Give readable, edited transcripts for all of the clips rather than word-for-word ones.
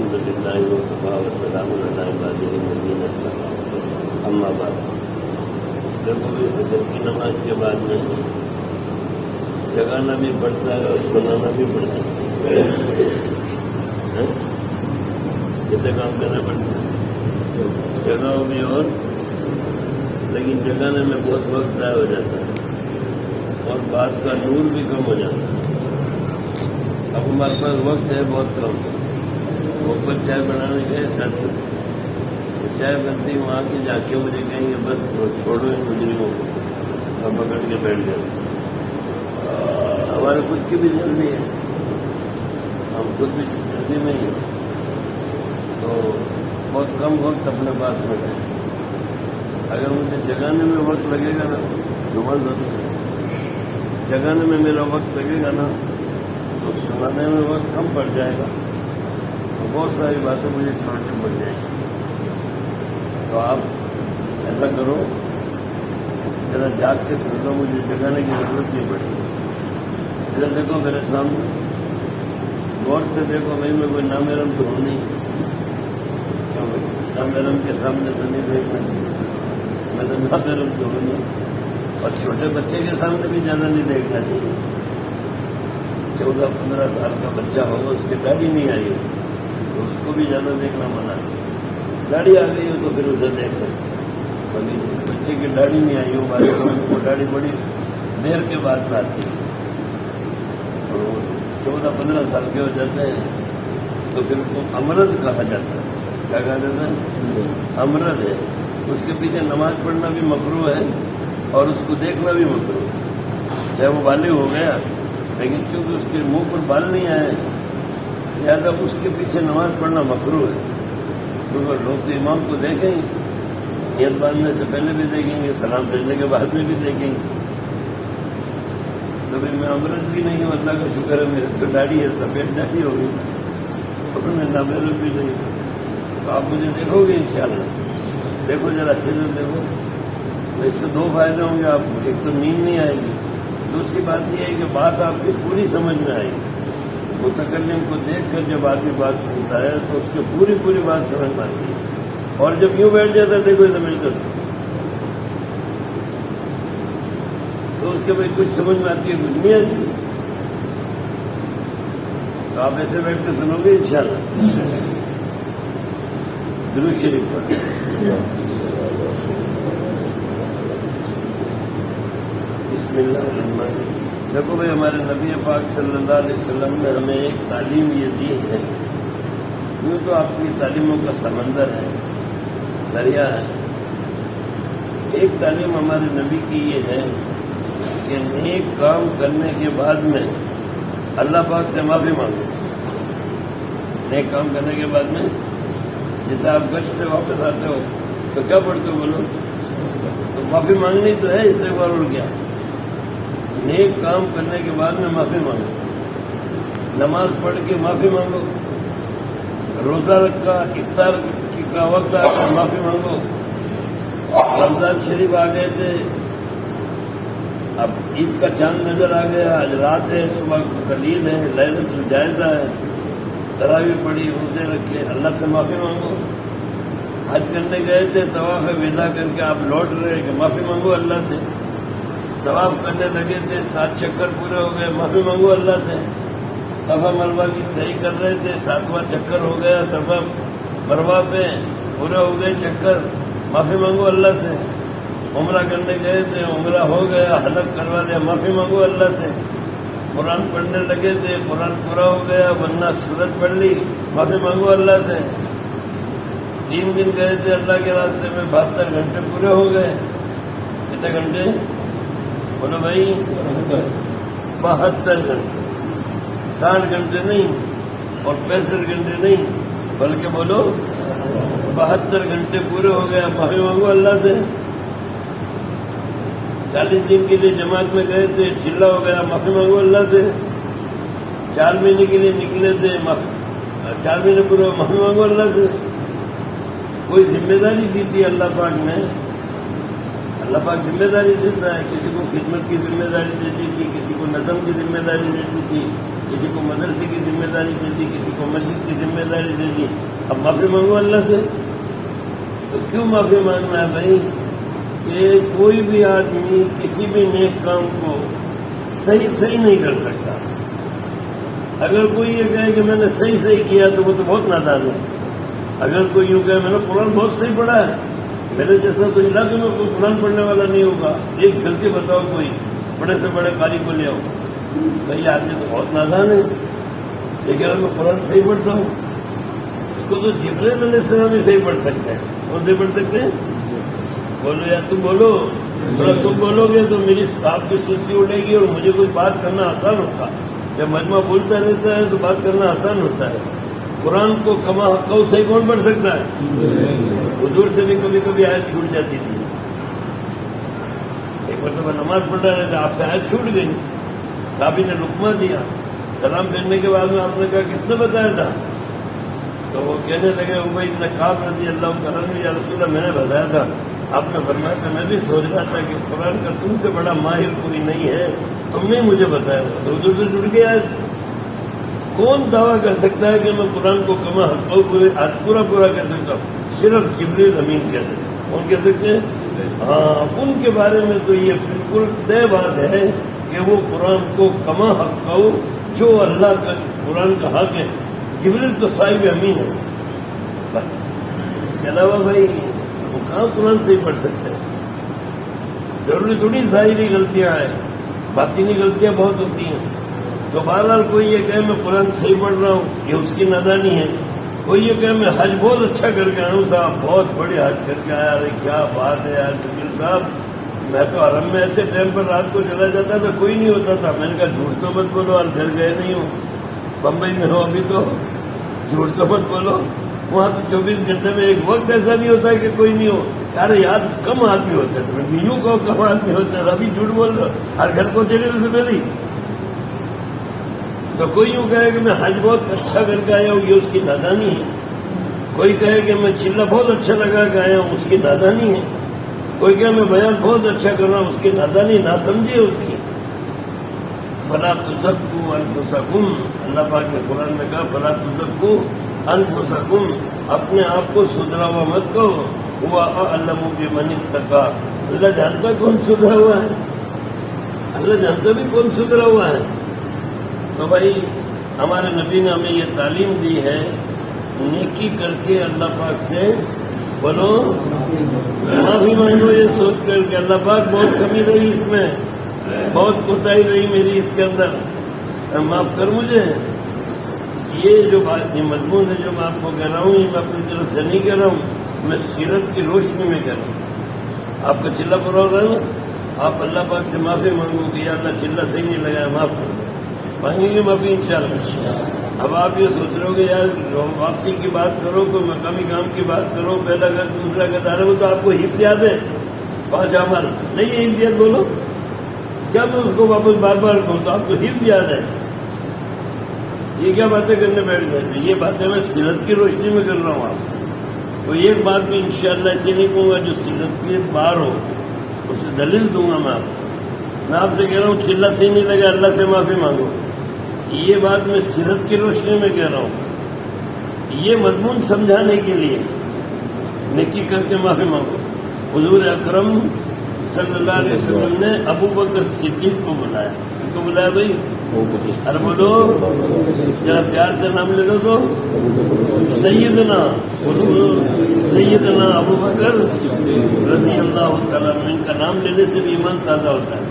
الحمد للہ وکفی والسلام علی عبادہ الذین اصطفی اما بعد۔ دیکھو بھی فجر کی نماز کے بعد میں جگانا بھی پڑتا ہے اور سنانا بھی پڑتا ہے، کتنے کام کرنا پڑتا ہے، جگاؤ بھی اور لیکن جگانے میں بہت وقت ضائع ہو جاتا ہے اور بات کا نور بھی کم ہو جاتا ہے۔ اب ہمارے پاس وقت ہے بہت کم، اوپر چائے بنانے گئے ساتھ چائے بنتی وہاں کی جا کے مجھے کہیں گے بس چھوڑو ان مجرموں کو، اور پکڑ کے بیٹھ گئے۔ ہمارے خود کی بھی جلدی ہے، ہم خود بھی جلدی میں ہی، تو بہت کم وقت اپنے پاس میں ہے۔ اگر مجھے جگانے میں وقت لگے گا نا نماز ضرور کرے، جگانے میں میرا وقت لگے گا نا تو سنانے میں وقت کم پڑ جائے گا اور بہت ساری باتیں مجھے چھوڑنی پڑ جائیں گی۔ تو آپ ایسا کرو، ذرا جاگ کے سن لو، مجھے جگانے کی ضرورت نہیں پڑی۔ ادھر دیکھو میرے سامنے، غور سے دیکھو، بھائی میں کوئی نامحرم تو ہوں نہیں، کیوں بھائی نامحرم کے سامنے تو نہیں دیکھنا چاہیے، میں تو نامحرم تو ہوں نہیں، اور چھوٹے بچے کے سامنے بھی زیادہ نہیں دیکھنا چاہیے۔ 14-15 سال کا بچہ ہوگا، اس کی داڑھی نہیں آئی ہو تو اس کو بھی زیادہ دیکھنا منع ہے۔ داڑھی آ گئی ہو تو پھر اسے دیکھ سکتے، باقی بچے کی داڑھی نہیں آئی ہو، وہ داڑھی بڑی دیر کے بعد میں آتی ہے، اور وہ 14-15 سال کے ہو جاتے ہیں تو پھر اس کو امرد کہا جاتا ہے۔ کیا کہا جاتا ہے؟ امرد ہے، اس کے پیچھے نماز پڑھنا بھی مکروہ ہے اور اس کو دیکھنا بھی مکروہ ہے، چاہے وہ بالغ ہو گیا لیکن چونکہ اس کے منہ پر بال نہیں آئے لہٰذا اس کے پیچھے نماز پڑھنا مکروہ ہے۔ کیونکہ لوگ تو امام کو دیکھیں گے، نیت باندھنے سے پہلے بھی دیکھیں گے، سلام بھیجنے کے بعد میں بھی دیکھیں گے۔ تو میں امرد بھی نہیں ہوں، اللہ کا شکر ہے، میرے تو داڑھی ہے، سفید داڑھی ہوگی اور میں نامحرم بھی نہیں ہوں۔ تو آپ مجھے دیکھو گے انشاءاللہ، دیکھو ذرا اچھے سے دیکھو، اس سے 2 فائدے ہوں گے آپ کو، ایک تو نیند نہیں آئے گی، دوسری بات یہ ہے کہ بات آپ کی پوری سمجھ میں آئے گی۔ متکلم کو دیکھ کر جب آدمی بات سنتا ہے تو اس کو پوری بات سمجھ میں آتی ہے، اور جب یوں بیٹھ جاتا ہے دیکھو سمجھ کر تو اس کے بھائی کچھ سمجھ میں آتی ہے، کچھ نہیں آتی۔ تو آپ ایسے بیٹھ کے سنو گے انشاءاللہ۔ درود شریف پڑھ۔ بسم اللہ الرحمن الرحیم۔ دیکھو بھائی، ہمارے نبی پاک صلی اللہ علیہ وسلم نے ہمیں ایک تعلیم یہ دی ہے، یوں تو اپنی تعلیموں کا سمندر ہے، دریا ہے۔ ایک تعلیم ہمارے نبی کی یہ ہے کہ نیک کام کرنے کے بعد میں اللہ پاک سے معافی مانگو۔ نیک کام کرنے کے بعد میں جیسے آپ گشت سے واپس آتے ہو تو کیا پڑھتے ہو بولو؟ تو معافی مانگنی تو ہے، استغفار اور کیا؟ نیک کام کرنے کے بعد میں معافی مانگو، نماز پڑھ کے معافی مانگو، روزہ رکھا، افطار کا وقت آ کر معافی مانگو، رمضان شریف آ گئے تھے، اب عید کا چاند نظر آ گیا، آج رات ہے، صبح کل عید ہے، لیلۃ الجائزہ ہے، تراویح پڑھی، روزے رکھے، اللہ سے معافی مانگو۔ حج کرنے گئے تھے، طواف وداع کر کے آپ لوٹ رہے کہ معافی مانگو اللہ سے۔ طواف کرنے لگے تھے، 7 چکر پورے ہو گئے، معافی مانگو اللہ سے۔ صفا مروہ کی صحیح کر رہے تھے، 7واں چکر ہو گیا، صفا مروہ پہ پورے ہو گئے چکر، معافی مانگو اللہ سے۔ عمرہ کرنے گئے تھے، عمرہ ہو گیا، حلق کروا لیا، معافی مانگو اللہ سے۔ قرآن پڑھنے لگے تھے، قرآن پورا ہو گیا ورنہ سورت پڑھ لی، معافی مانگو اللہ سے۔ 3 دن گئے تھے اللہ کے راستے میں، 72 گھنٹے پورے ہو گئے۔ کتنے گھنٹے بولو بھائی؟ 72 گھنٹے، 60 گھنٹے نہیں اور 65 گھنٹے نہیں، بلکہ بولو 72 گھنٹے پورے ہو گیا، معافی مانگو اللہ سے۔ 40 دن کے لیے جماعت میں گئے تھے، چلا ہو گیا، معافی مانگو اللہ سے۔ 4 مہینے کے لیے نکلے تھے، 4 مہینے پورے، معافی مانگو اللہ سے۔ کوئی ذمہ داری دی تھی اللہ پاک نے، اللہ پاک ذمہ داری دیتا ہے، کسی کو خدمت کی ذمہ داری دیتی تھی، کسی کو نظم کی ذمہ داری دیتی تھی، کسی کو مدرسے کی ذمہ داری دے دی، کسی کو مسجد کی ذمہ داری دے دی، اب معافی مانگو اللہ سے۔ تو کیوں معافی مانگنا ہے بھائی؟ کہ کوئی بھی آدمی کسی بھی نیک کام کو صحیح نہیں کر سکتا۔ اگر کوئی یہ کہے کہ میں نے صحیح کیا تو وہ تو بہت نادان ہے۔ اگر کوئی یوں کہے میں نے قرآن بہت صحیح پڑھا ہے، میرے جیسا تو علاقے میں کوئی قرآن پڑھنے والا نہیں ہوگا، ایک غلطی بتاؤ کوئی بڑے سے بڑے قاری کو لے آؤ، بھائی آدمی تو بہت نادان ہے، لیکن میں قرآن صحیح پڑھتا ہوں۔ اس کو تو جبرائیل علیہ السلام ہی صحیح پڑھ سکتے ہیں۔ کون سے پڑھ سکتے ہیں؟ بولو یا تم بولو، تھوڑا تم بولو گے تو میری آپ کی سستی اڑے گی اور مجھے کوئی بات کرنا آسان ہوگا۔ جب مجمع بولتا رہتا ہے تو بات کرنا آسان ہوتا ہے۔ قرآن کو کما حقہ صحیح کون پڑھ سکتا ہے؟ حضور سے بھی کبھی کبھی آیت چھوٹ جاتی تھی۔ ایک مرتبہ نماز پڑھ رہے تھے، آپ سے آیت چھوٹ گئی، صحابی نے لقمہ دیا، سلام پھیرنے کے بعد میں آپ نے کہا کس نے بتایا تھا؟ تو وہ کہنے لگے ابی بن کعب رضی اللہ تعالیٰ عنہ، یا رسول اللہ میں نے بتایا تھا۔ آپ نے فرمایا کہ میں بھی سوچ رہا تھا کہ قرآن کا تم سے بڑا ماہر کوئی نہیں ہے، تم نے مجھے بتایا۔ تو حضور سے جڑ گیا ہے۔ کون دعویٰ کر سکتا ہے کہ میں قرآن کو کما حقہ پورا کہہ سکتا ہوں؟ صرف جبریل امین کہہ سکتے ہیں۔ کون کہہ سکتے ہیں؟ ہاں، ان کے بارے میں تو یہ بالکل طے بات ہے کہ وہ قرآن کو کما حقہ، جو اللہ کا قرآن کا حق ہے، جبریل تو صاحب امین ہے۔ اس کے علاوہ بھائی وہ کہاں قرآن سے ہی پڑھ سکتے ہیں؟ ضروری تھوڑی ظاہری غلطیاں ہیں، باطنی غلطیاں بہت ہوتی ہیں۔ تو بہرحال کوئی یہ کہے میں قرآن صحیح پڑھ رہا ہوں، یہ اس کی نادانی ہے۔ کوئی یہ کہے میں حج بہت اچھا کر کے آیا ہوں صاحب، بہت بڑی حج کر کے آیا، ارے کیا بات ہے یار شکیل صاحب، میں تو حرم میں ایسے ٹائم پر رات کو چلا جاتا تھا کوئی نہیں ہوتا تھا۔ میں نے کہا جھوٹ تو مت بولو، آج گھر گئے نہیں ہوں، بمبئی میں ہو ابھی، تو جھوٹ تو مت بولو۔ وہاں تو 24 گھنٹے میں ایک وقت ایسا بھی ہوتا ہے کہ کوئی نہیں ہو۔ یار یار کم آدمی ہوتا ہے، میں یوں کہو کم آدمی ہوتا ہے، ابھی جھوٹ بول رہا ہوں، ہر گھر پہنچے نہیں سے پہلے۔ تو کوئی یوں کہے کہ میں حج بہت اچھا کر کے آیا ہوں، یہ اس کی نادانی ہے۔ کوئی کہے کہ میں چلہ بہت اچھا لگا کے آیا ہوں، اس کی نادانی ہے۔ کوئی کہے میں بیان بہت اچھا کر رہا ہوں، اس کی نادانی، نہ سمجھے اس کی۔ فلا تزکوا انفسکم، اللہ پاک نے قرآن میں کہا فلا تزکوا انفسکم، اپنے آپ کو سدھرا ہوا مت کہو، ہوا اعلم بمن اتقی، اللہ جانتا کون سدھرا ہوا ہے، اللہ جانتا بھی کون سدھرا ہوا ہے۔ تو بھائی ہمارے نبی نے ہمیں یہ تعلیم دی ہے، نیکی کر کے اللہ پاک سے بولو معافی مانگو، یہ سوچ کر کہ اللہ پاک بہت کمی رہی اس میں، بہت کوتاہی رہی میری اس کے اندر، معاف کر مجھے۔ یہ جو بات، یہ مضمون ہے جو میں آپ کو کہہ رہا ہوں، یہ میں اپنی طرف سے نہیں کہہ رہا ہوں، میں سیرت کی روشنی میں کہہ رہا ہوں۔ آپ کا چلہ پورا ہو رہا ہے نا، آپ اللہ پاک سے معافی مانگو کہ یا اللہ چلہ صحیح نہیں لگایا، معاف کر دو، مانگیں گے معافی انشاءاللہ۔ اب آپ یہ سوچ رہے ہو کہ یار واپسی کی بات کرو، کوئی مقامی کام کی بات کرو، پہلا گھر دوسرا گھر، ارے وہ تو آپ کو حفظ یاد ہے، 5 اعمال نہیں ہے، حفظ یاد بولو کیا میں اس کو واپس بار بار کہوں، تو آپ کو حفظ یاد ہے، یہ کیا باتیں کرنے بیٹھ گئے؟ یہ باتیں میں سیرت کی روشنی میں کر رہا ہوں۔ آپ کوئی ایک بات بھی انشاءاللہ ایسے نہیں کہوں گا جو سیرت کی باہر ہو، اسے دلیل دوں گا میں آپ سے کہہ رہا ہوں چلہ صحیح نہیں لگا، اللہ سے معافی مانگو، یہ بات میں سیرت کی روشنی میں کہہ رہا ہوں، یہ مضمون سمجھانے کے لیے نیکی کر کے معافی مانگو۔ حضور اکرم صلی اللہ علیہ وسلم نے ابو بکر صدیق کو بلایا، کس کو بلایا بھائی؟ ارے بولو ذرا پیار سے نام لے لو تو، سیدنا ابو بکر رضی اللہ تعالیٰ عنہ، ان کا نام لینے سے بھی ایمان تازہ ہوتا ہے۔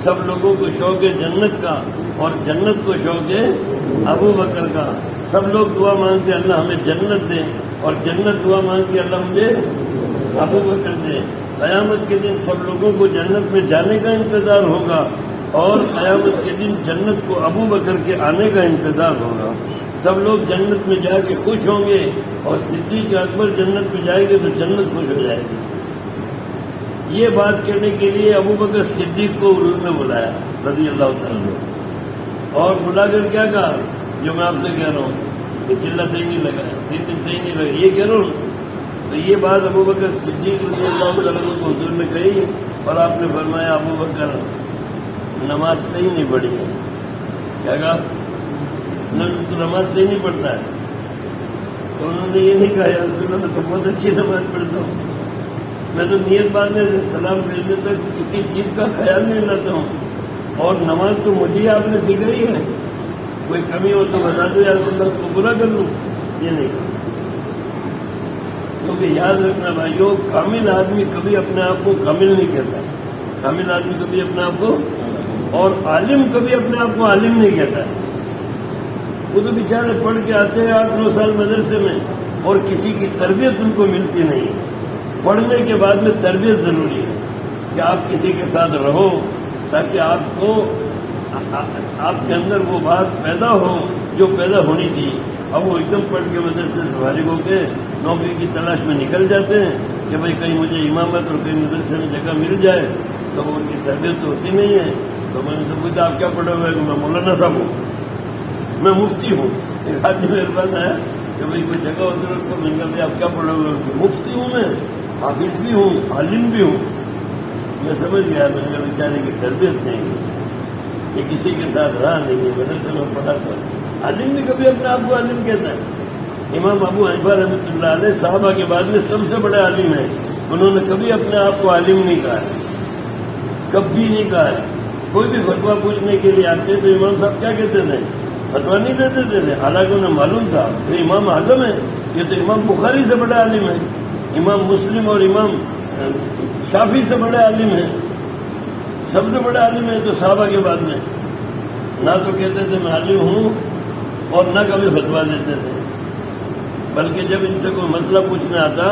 سب لوگوں کو شوق ہے جنت کا، اور جنت کو شوق ہے ابو بکر کا۔ سب لوگ دعا مانگتے اللہ ہمیں جنت دے، اور جنت دعا مانگتی اللہ مجھے ابو بکر دے۔ قیامت کے دن سب لوگوں کو جنت میں جانے کا انتظار ہوگا، اور قیامت کے دن جنت کو ابو بکر کے آنے کا انتظار ہوگا۔ سب لوگ جنت میں جا کے خوش ہوں گے، اور صدیق اکبر جنت میں جائیں گے تو جنت خوش ہو جائے گی۔ یہ بات کرنے کے لیے ابو بکر صدیق کو حضور نے بلایا رضی اللہ تعالیٰ عنہ، اور بلا کر کیا کہا جو میں آپ سے کہہ رہا ہوں کہ چلہ صحیح نہیں لگا، 3 دن صحیح نہیں لگا، یہ کہہ رہا ہوں۔ تو یہ بات ابو بکر صدیق رضی اللہ تعالیٰ عنہ کو حضور نے کہی، اور آپ نے فرمایا ابو بکر نماز صحیح نہیں پڑھی ہے، کیا کہا؟ تو نماز صحیح نہیں پڑھتا ہے. تو انہوں نے یہ نہیں کہا یا رسول اللہ میں تو بہت اچھی نماز پڑھتا ہوں, میں تو نیت باندھنے سے سلام پھیرنے تک کسی چیز کا خیال نہیں لاتا ہوں, اور نماز تو مجھے آپ نے سکھائی ہے, کوئی کمی ہو تو بتا دو یا رسول اللہ اس کو پورا کر لوں. یہ نہیں کہا. کیونکہ یاد رکھنا بھائیو, کامل آدمی کبھی اپنے آپ کو کامل نہیں کہتا ہے, کامل آدمی کبھی اپنے آپ کو, اور عالم کبھی اپنے آپ کو عالم نہیں کہتا ہے. وہ تو بیچارے پڑھ کے آتے ہیں 8-9 سال مدرسے میں, اور کسی کی تربیت ان کو ملتی نہیں ہے. پڑھنے کے بعد میں تربیت ضروری ہے کہ آپ کسی کے ساتھ رہو تاکہ آپ کو آپ کے اندر وہ بات پیدا ہو جو پیدا ہونی تھی. اب وہ ایک دم پڑھ کے مدرسے سے فارغ ہو کے نوکری کی تلاش میں نکل جاتے ہیں کہ بھائی کہیں مجھے امامت اور کہیں مدرسے میں جگہ مل جائے, تو وہ ان کی تربیت تو ہوتی نہیں ہے. تو میں نے تو پوچھا آپ کیا پڑھے ہوئے کہ میں مولانا صاحب ہوں, میں مفتی ہوں. ایک آدمی میرے پاس آیا کہ بھائی کوئی جگہ ہوتی ہے تو میں نے کہا بھائی آپ کیا پڑھے ہوئے ہو؟ مفتی ہوں, میں حافظ بھی ہوں, عالم بھی ہوں. میں سمجھ گیا, میں نے کہا بیچارے کی تربیت نہیں ہے, یہ کسی کے ساتھ رہا نہیں ہے, مدرسے میں پڑھا تھا. عالم بھی کبھی اپنے آپ کو عالم کہتا ہے. امام ابو حنیفہ رحمۃ اللہ علیہ صحابہ کے بعد میں سب سے بڑے عالم ہیں, انہوں نے کبھی اپنے آپ کو عالم نہیں کہا ہے, کبھی نہیں کہا ہے. کوئی بھی فتویٰ پوچھنے کے لیے آتے تو امام صاحب کیا کہتے تھے؟ فتویٰ نہیں دیتے تھے, حالانکہ انہیں معلوم تھا کہ امام اعظم ہے, یہ تو امام بخاری سے بڑے عالم ہے, امام مسلم اور امام شافعی سے بڑے عالم ہیں, سب سے بڑے عالم ہیں. تو صحابہ کے بعد میں نہ تو کہتے تھے میں عالم ہوں اور نہ کبھی فتویٰ دیتے تھے, بلکہ جب ان سے کوئی مسئلہ پوچھنے آتا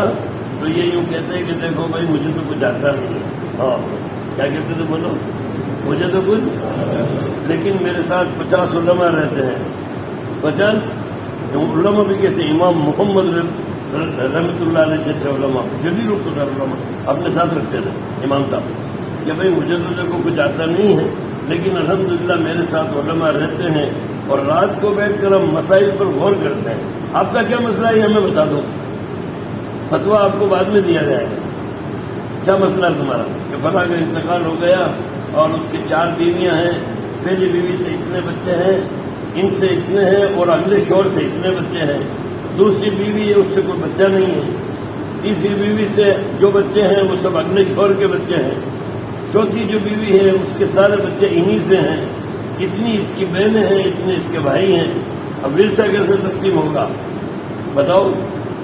تو یہ یوں کہتے ہیں کہ دیکھو بھائی مجھے تو کچھ آتا نہیں ہے. ہاں کیا کہتے تھے بولو, مجھے تو کچھ, لیکن میرے ساتھ 50 علماء رہتے ہیں. 50 علماء بھی کیسے, امام محمد رحمۃ اللہ علیہ جیسے علماء, جلیل القدر علماء اپنے ساتھ رکھتے تھے امام صاحب کہ بھائی مجھے تو دیکھو کچھ آتا نہیں ہے, لیکن الحمدللہ میرے ساتھ علماء رہتے ہیں اور رات کو بیٹھ کر ہم مسائل پر غور کرتے ہیں. آپ کا کیا مسئلہ ہے ہمیں بتا دو, فتویٰ آپ کو بعد میں دیا جائے گا. کیا مسئلہ ہے تمہارا کہ فلاں کا انتقال ہو گیا اور اس کی 4 بیویاں ہیں, پہلی بیوی سے اتنے بچے ہیں, ان سے اتنے ہیں, اور اگلے شوہر سے اتنے بچے ہیں, دوسری بیوی ہے اس سے کوئی بچہ نہیں ہے, تیسری بیوی سے جو بچے ہیں وہ سب اگلے شوہر کے بچے ہیں, چوتھی جو بیوی ہے اس کے سارے بچے انہی سے ہیں, اتنی اس کی بہنیں ہیں, اتنے اس کے بھائی ہیں. اب ورثہ کیسے تقسیم ہوگا بتاؤ,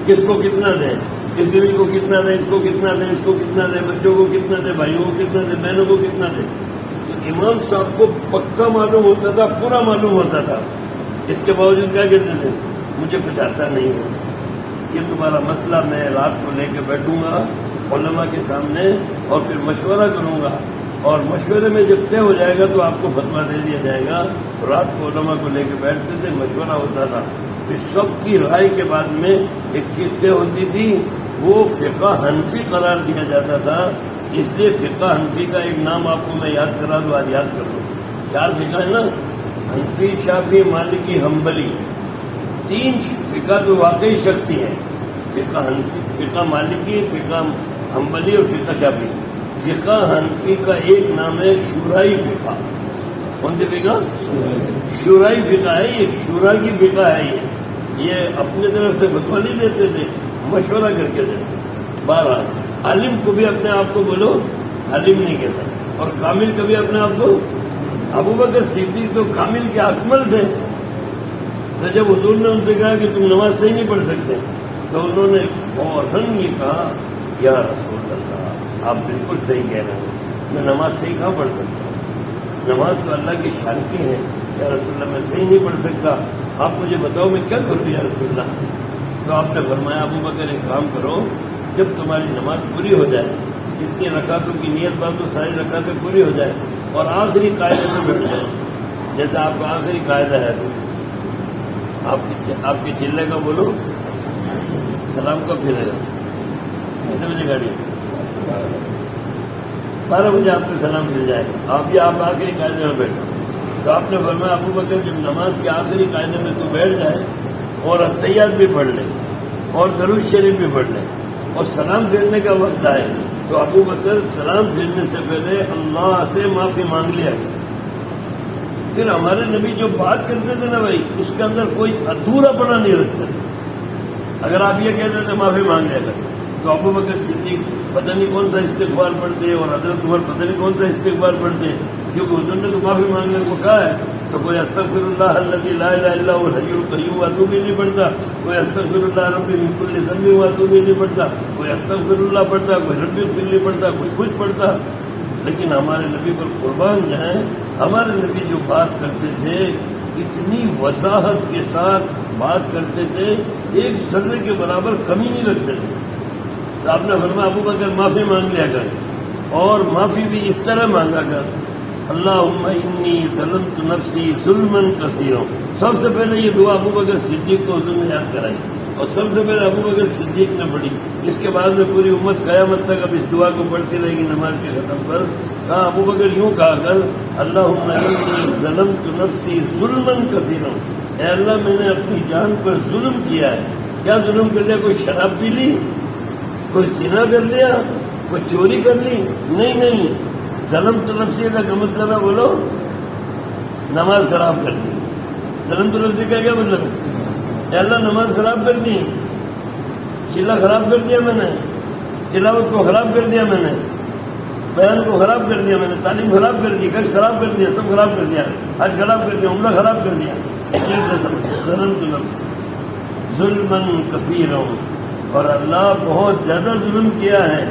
کس کو کتنا دیں, اس بیوی کو کتنا دیں, اس کو کتنا دیں, اس کو کتنا دیں, بچوں کو کتنا دیں, بھائیوں کو کتنا دیں, بہنوں کو کتنا دیں. تو امام صاحب کو پکا معلوم ہوتا تھا, پورا معلوم ہوتا تھا. اس کے باوجود کیا کہتے تھے, مجھے کچھ آتا نہیں ہے, یہ تمہارا مسئلہ میں رات کو لے کے بیٹھوں گا علماء کے سامنے اور پھر مشورہ کروں گا, اور مشورے میں جب طے ہو جائے گا تو آپ کو فتویٰ دے دیا جائے گا. رات کو علماء کو لے کے بیٹھتے تھے, مشورہ ہوتا تھا, پھر سب کی رائے کے بعد میں ایک چیز طے ہوتی تھی, وہ فقہ حنفی قرار دیا جاتا تھا. اس لیے فقہ حنفی کا ایک نام آپ کو میں یاد کرا دوں, آج یاد کر لو. 4 فقہ ہے نا, حنفی, شافعی, مالکی, حنبلی. 3 فقہ تو واقعی شخصی ہے, فقہ حنفی, فقہ مالکی, فقہ حنبلی اور فقہ شافعی. فقہ حنفی کا ایک نام ہے شورائی فقہ. کون سی فقہ؟ شورائی فقہ ہے, یہ شورا کی فقہ ہے. یہ اپنے طرف سے فتویٰ نہیں دیتے تھے, مشورہ کر کے دیتے. بہرحال عالم کو بھی اپنے آپ کو بولو عالم نہیں کہتا, اور کامل کبھی اپنے آپ کو, ابو بکر صدیق تو کامل کے اکمل تھے. تو جب حضور نے ان سے کہا کہ تم نماز صحیح نہیں پڑھ سکتے, تو انہوں نے فوراً یہ کہا یا رسول اللہ آپ بالکل صحیح کہہ رہے ہیں, میں نماز صحیح کہاں پڑھ سکتا ہوں, نماز تو اللہ کی شان کی ہے. یا رسول اللہ میں صحیح نہیں پڑھ سکتا, آپ مجھے بتاؤ میں کیا کروں یا رسول اللہ. تو آپ نے فرمایا ابو بکر ایک کام کرو, جب تمہاری نماز پوری ہو جائے, جتنی رکعتوں کی نیت باندھو ساری رکعتیں پوری ہو جائے, اور آخری قاعدے میں بیٹھ جائے. جیسا آپ کا آخری قاعدہ ہے, آپ کے چلے کا بولو سلام کب پھرے گا, کتنے بجے گاڑی, 12 بجے آپ کا سلام پھر جائے گا. آپ آخری قاعدے میں بیٹھو. تو آپ نے فرمایا ابو بکر جب نماز کے آخری قاعدے میں تو بیٹھ جائے, اور اتحیات بھی پڑھ لے, اور درود شریف بھی پڑھ لے, اور سلام پھیرنے کا وقت آئے, تو ابو بکر سلام پھیرنے سے پہلے اللہ سے معافی مانگ لیا. پھر ہمارے نبی جو بات کرتے تھے نا بھائی، اس کے اندر کوئی ادھورا پنا نہیں رکھتے تھے. اگر آپ یہ کہتے تھے معافی مانگ لیا کر، تو ابو بکر صدیق پتہ نہیں کون سا استغفار پڑھتے اور حضرت عمر پتہ نہیں کون سا استغفار پڑھتے، کیونکہ حضور نے تو معافی مانگنے کو کہا ہے. تو کوئی استغفر اللہ الذی لا الہ الا هو الحی القیوم واتوب نہیں پڑھتا، کوئی استغفر اللہ ربی من کل ذنب واتوب نہیں پڑھتا، کوئی استغفر اللہ پڑھتا، کوئی ربی اغفر لي پڑھتا، کوئی کچھ پڑھتا. لیکن ہمارے نبی پر قربان جائیں، ہمارے نبی جو بات کرتے تھے اتنی وضاحت کے ساتھ بات کرتے تھے، ایک ذرے کے برابر کمی نہیں رکھتے تھے. تو آپ نے فرمایا ابو بکر معافی مانگ لیا کر، اور معافی بھی اس طرح مانگا کر، اللہم انی ظلمت نفسی ظلما کثیرا. سب سے پہلے یہ دعا ابو بکر صدیق کو حضور نے یاد کرائی، اور سب سے پہلے ابو بکر صدیق نے پڑھی. اس کے بعد میں پوری امت قیامت تک اب اس دعا کو پڑھتی رہے گی نماز کے ختم پر. کہا ابو بکر یوں کہا کر، اللہم انی ظلمت نفسی ظلما کثیرا. اے اللہ میں نے اپنی جان پر ظلم کیا ہے. کیا ظلم کر لیا؟ کوئی شراب پی لی، کوئی زنا کر لیا، کوئی چوری کر لی؟ نہیں. ظلمت نفسی کا کیا مطلب ہے؟ بولو. نماز خراب کر دی. ظلمت نفسی کا کیا مطلب ہے؟ اللہ نماز خراب کر دی، چلا خراب کر دیا میں نے، تلاوت کو خراب کر دیا میں نے، بیان کو خراب کر دیا میں نے، تعلیم خراب کر دی، گش خراب کر دیا، سب خراب کر دیا، حج خراب کر دیا، عمرہ خراب کر دیا. ظلمت نفسی ظلما کثیرا. اور اللہ بہت زیادہ ظلم کیا ہے.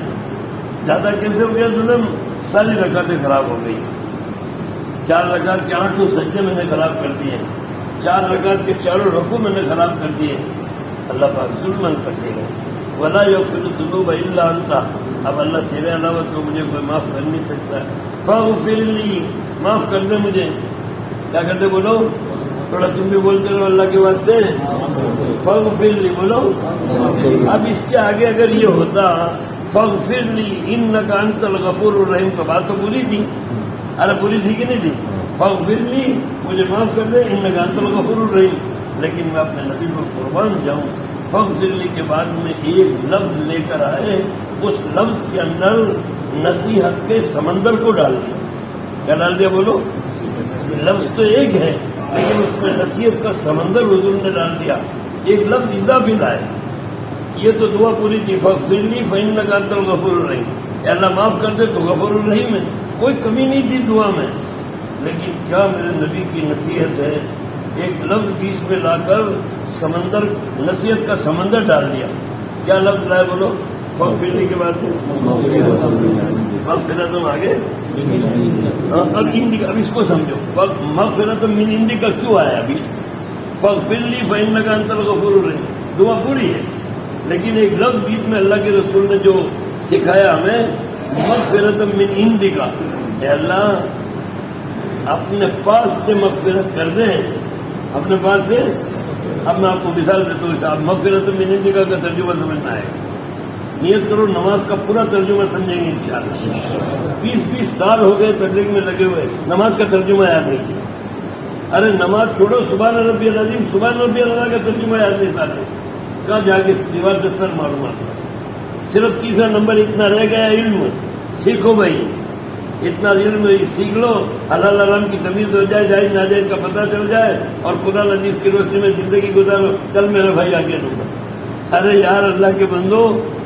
زیادہ کیسے ہو گیا ظلم؟ ساری رکعتیں خراب ہو گئی. 4 رکعت کے 8 سجدے میں نے خراب کر دیے، 4 رکعت کے 4 رکوع میں نے خراب کر دیے. اللہ پاک ظلما کثیرا ولا یغفر الذنوب الا انت. اب اللہ تیرے علاوہ تو مجھے کوئی معاف کر نہیں سکتا. فاغفر لی، معاف کر دے مجھے. کیا کر دے؟ بولو تھوڑا تم بھی بولتے رہو اللہ کے واسطے. فاغفر لی بولو. اب اس کے آگے اگر یہ ہوتا فاغفر لی انک انت الغفور الرحیم، تو بات تو بولی تھی. ارے بولی تھی کہ نہیں تھی؟ فاغفر لی، مجھے معاف کر دے، انک انت الغفور الرحیم. لیکن میں اپنے نبی پر قربان جاؤں، فاغفر لی کے بعد میں ایک لفظ لے کر آئے، اس لفظ کے اندر نصیحت کے سمندر کو ڈال دیا. کیا ڈال دیا؟ بولو. لفظ تو ایک ہے لیکن اس میں نصیحت کا سمندر حضور نے ڈال دیا. ایک لفظ اضافی لائے. یہ تو دعا پوری تھی، فاغفر لی فإنک انت الغفور الرحیم. اے اللہ معاف کر دے تو غفور الرحیم ہے، کوئی کمی نہیں تھی دعا میں. لیکن کیا میرے نبی کی نصیحت ہے، ایک لفظ بیچ میں لا کر سمندر، نصیحت کا سمندر ڈال دیا. کیا لفظ لائے؟ بولو. فاغفر لی کے بعد مغفرت آگے. اب اس کو سمجھو، مغفرت من عندک کا کیوں آیا ابھی؟ فاغفر لی فإنک انت الغفور الرحیم. دعا پوری ہے لیکن ایک لفظ بیچ میں اللہ کے رسول نے جو سکھایا ہمیں، مغفرت من عندک. اے اللہ اپنے پاس سے مغفرت کر دیں، اپنے پاس سے. اب میں آپ کو مثال دیتا ہوں. آپ مغفرت من عندک کا ترجمہ سمجھنا ہے. نیت کرو نماز کا پورا ترجمہ سمجھیں گے انشاءاللہ. 20 سال ہو گئے تبلیغ میں لگے ہوئے، نماز کا ترجمہ یاد نہیں کیا. ارے نماز چھوڑو، سبحان ربی العظیم، سبحان ربی العظیم کا ترجمہ یاد نہیں سارے. کہاں جا کے دیوار سے سر معلومات. صرف تیسرا نمبر اتنا رہ گیا، علم. سیکھو بھائی، اتنا علم سیکھ لو، حلال حرام کی تمیز ہو جائے، جائز ناجائز کا پتہ چل جائے، اور قرآن حدیث کی روشنی میں زندگی گزارو. چل میرے بھائی آگے نمبر. ارے یار اللہ کے بندو،